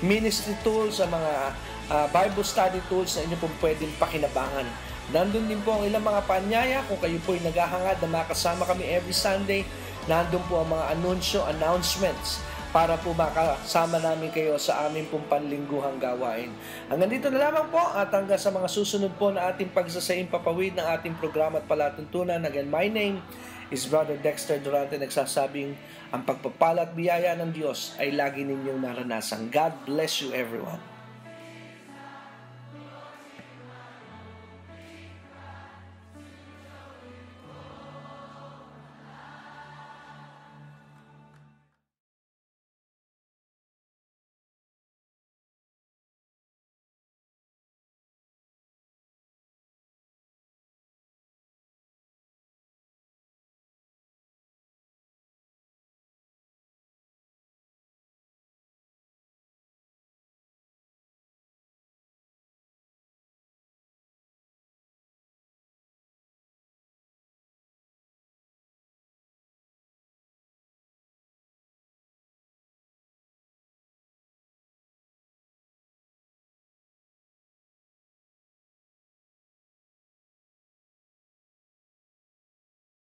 S2: ministry tools, ang mga Bible study tools na inyo pong pwedeng pakinabangan. Nandun din po ang ilang mga paanyaya kung kayo po ay naghahangad na makasama kami every Sunday. Nandun po ang mga announcements para po makasama namin kayo sa aming pong panlingguhang gawain. Hanggang dito na lamang po at hanggang sa mga susunod po na ating pagsasaing papawid ng ating programa at palatuntunan. Again, my name is Brother Dexter Durante, nagsasabing ang pagpapala at biyaya ng Diyos ay lagi ninyong naranasan. God bless you everyone.